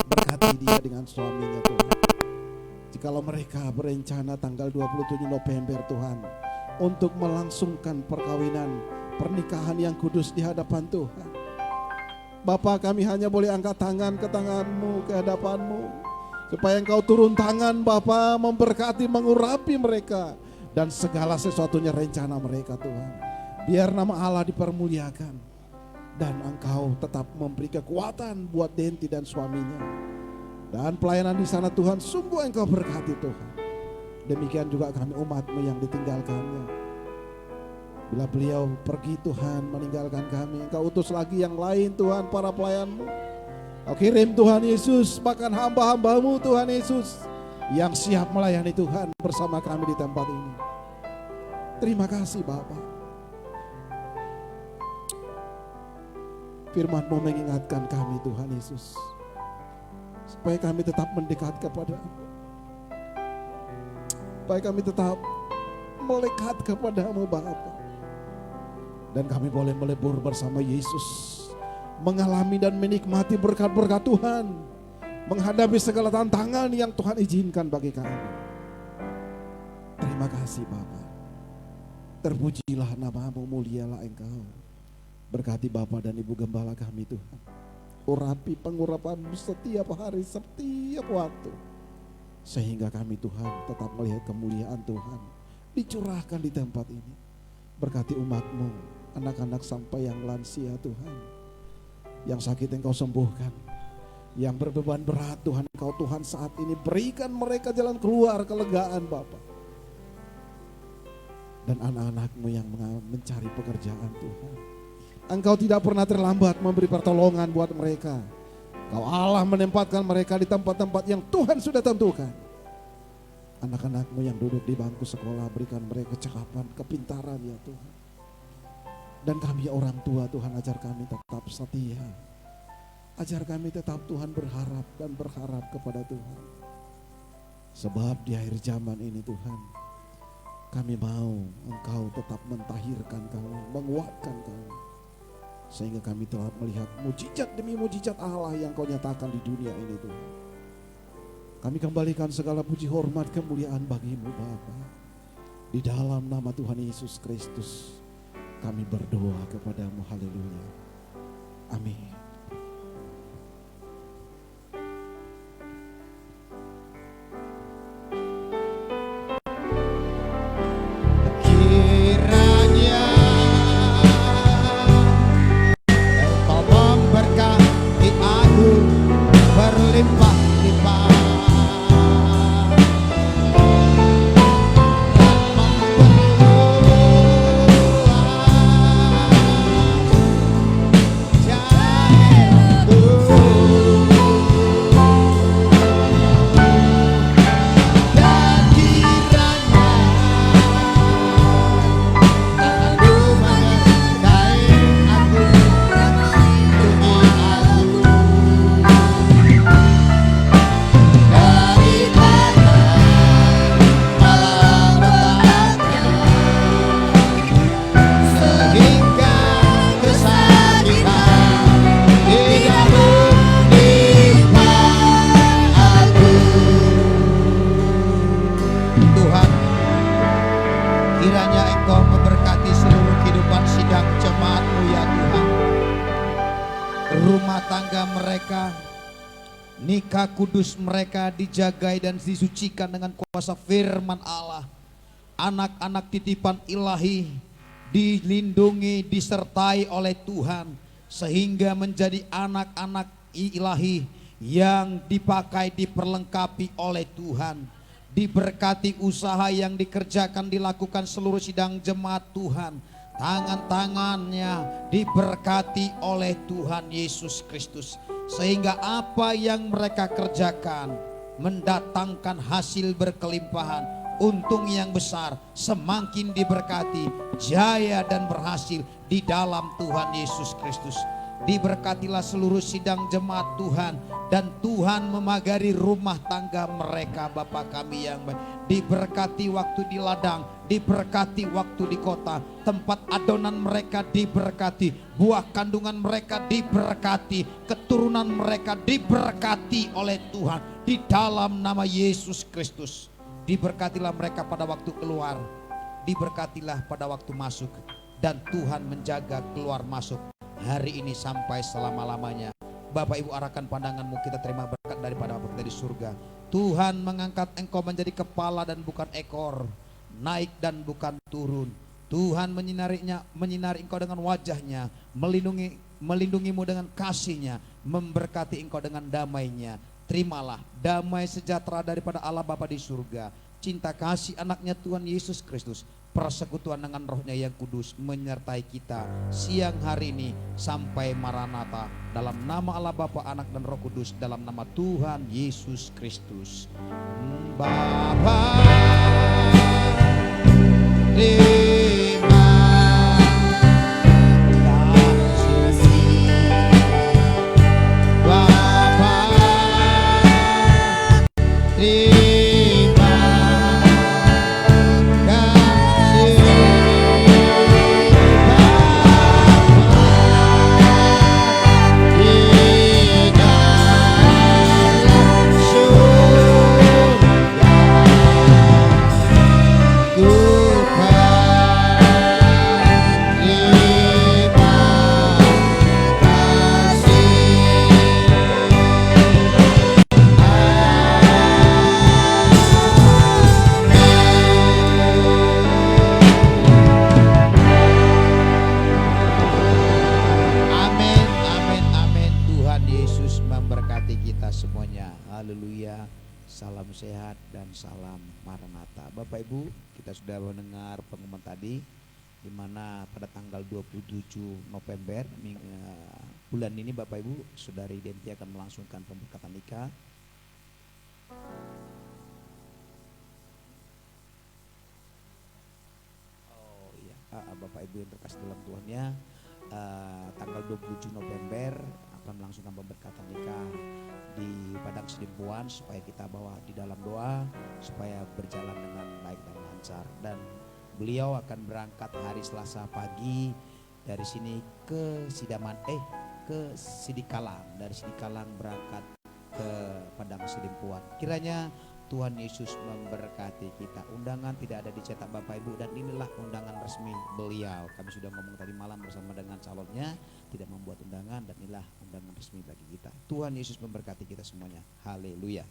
Berkati dia dengan suaminya Tuhan. Jikalau mereka berencana tanggal 27 November Tuhan untuk melangsungkan perkawinan, pernikahan yang kudus di hadapan Tuhan. Bapa, kami hanya boleh angkat tangan ke tangan-Mu, ke hadapan-Mu, supaya Engkau turun tangan Bapa, memberkati, mengurapi mereka dan segala sesuatunya rencana mereka Tuhan. Biar nama Allah dipermuliakan dan Engkau tetap memberi kekuatan buat Denti dan suaminya. Dan pelayanan di sana Tuhan, sungguh Engkau berkati Tuhan. Demikian juga kami umat-Mu yang ditinggalkannya. Bila beliau pergi Tuhan meninggalkan kami, Engkau utus lagi yang lain Tuhan, para pelayan-Mu. Kau kirim Tuhan Yesus, bahkan hamba-hamba-Mu Tuhan Yesus yang siap melayani Tuhan bersama kami di tempat ini. Terima kasih Bapa. Firman-Mu mengingatkan kami Tuhan Yesus, supaya kami tetap mendekat kepada-Mu, supaya kami tetap melekat kepada-Mu Bapa. Dan kami boleh melebur bersama Yesus, mengalami dan menikmati berkat-berkat Tuhan, menghadapi segala tantangan yang Tuhan izinkan bagi kami. Terima kasih kasih Bapa. Terpujilah namamu, mulialah Engkau. Berkati Bapa dan Ibu Gembala kami Tuhan. Urapi pengurapan setiap hari, setiap waktu. Sehingga kami Tuhan tetap melihat kemuliaan Tuhan dicurahkan di tempat ini. Berkati umat-Mu, anak-anak sampai yang lansia Tuhan. Yang sakit Engkau sembuhkan. Yang berbeban berat Tuhan, Engkau Tuhan saat ini berikan mereka jalan keluar, kelegaan Bapa. Dan anak-anak-Mu yang mencari pekerjaan Tuhan, Engkau tidak pernah terlambat memberi pertolongan buat mereka. Kau Allah menempatkan mereka di tempat-tempat yang Tuhan sudah tentukan. Anak-anak-Mu yang duduk di bangku sekolah, berikan mereka kecakapan, kepintaran ya Tuhan. Dan kami orang tua Tuhan, ajar kami tetap setia. Ajar kami tetap Tuhan berharap dan berharap kepada Tuhan. Sebab di akhir zaman ini Tuhan, kami mau Engkau tetap mentahirkan kami, menguatkan kami. Sehingga kami telah melihat mujizat demi mujizat Allah yang Kau nyatakan di dunia ini Tuhan. Kami kembalikan segala puji hormat kemuliaan bagi-Mu Bapa. Di dalam nama Tuhan Yesus Kristus kami berdoa kepada-Mu, haleluya. Amin. Nikah kudus mereka dijagai dan disucikan dengan kuasa firman Allah. Anak-anak titipan ilahi dilindungi, disertai oleh Tuhan. Sehingga menjadi anak-anak ilahi yang dipakai, diperlengkapi oleh Tuhan. Diberkati usaha yang dikerjakan, dilakukan seluruh sidang jemaat Tuhan. Tangan-tangannya diberkati oleh Tuhan Yesus Kristus. Sehingga apa yang mereka kerjakan mendatangkan hasil berkelimpahan, untung yang besar, semakin diberkati, jaya dan berhasil di dalam Tuhan Yesus Kristus. Diberkatilah seluruh sidang jemaat Tuhan, dan Tuhan memagari rumah tangga mereka Bapa kami yang baik. Diberkati waktu di ladang, diberkati waktu di kota, tempat adonan mereka diberkati, buah kandungan mereka diberkati, keturunan mereka diberkati oleh Tuhan di dalam nama Yesus Kristus. Diberkatilah mereka pada waktu keluar, diberkatilah pada waktu masuk, dan Tuhan menjaga keluar masuk hari ini sampai selama-lamanya. Bapak Ibu, arahkan pandanganmu, kita terima berkat daripada Bapa kita di surga. Tuhan mengangkat engkau menjadi kepala dan bukan ekor, naik dan bukan turun. Tuhan menyinari engkau dengan wajahnya, melindungimu dengan kasihnya, memberkati engkau dengan damainya. Terimalah damai sejahtera daripada Allah Bapa di surga, cinta kasih anaknya Tuhan Yesus Kristus, persekutuan dengan rohnya yang kudus menyertai kita siang hari ini sampai Maranatha. Dalam nama Allah Bapa, Anak dan Roh Kudus, dalam nama Tuhan Yesus Kristus. Bapa, terima kasih. Bapa, terima kasih. semuanya. Haleluya. Salam sehat dan salam Maranatha. Bapak Ibu, kita sudah mendengar pengumuman tadi, di mana pada tanggal 27 November bulan ini Bapak Ibu, Saudari Denti akan melangsungkan pemberkatan nikah. Oh iya, Bapak Ibu yang terkasih dalam Tuhannya, tanggal 27 November akan melangsungkan pemberkatan nikah di Padang Sidimpuan, supaya kita bawa di dalam doa supaya berjalan dengan baik dan lancar. Dan beliau akan berangkat hari Selasa pagi dari sini ke ke Sidikalang, dari Sidikalang berangkat ke Padang Sidimpuan. Kiranya Tuhan Yesus memberkati kita. Undangan tidak ada dicetak Bapak Ibu, dan inilah undangan resmi beliau. Kami sudah ngomong tadi malam bersama dengan calonnya, tidak membuat undangan, dan inilah undangan resmi bagi kita. Tuhan Yesus memberkati kita semuanya. Haleluya.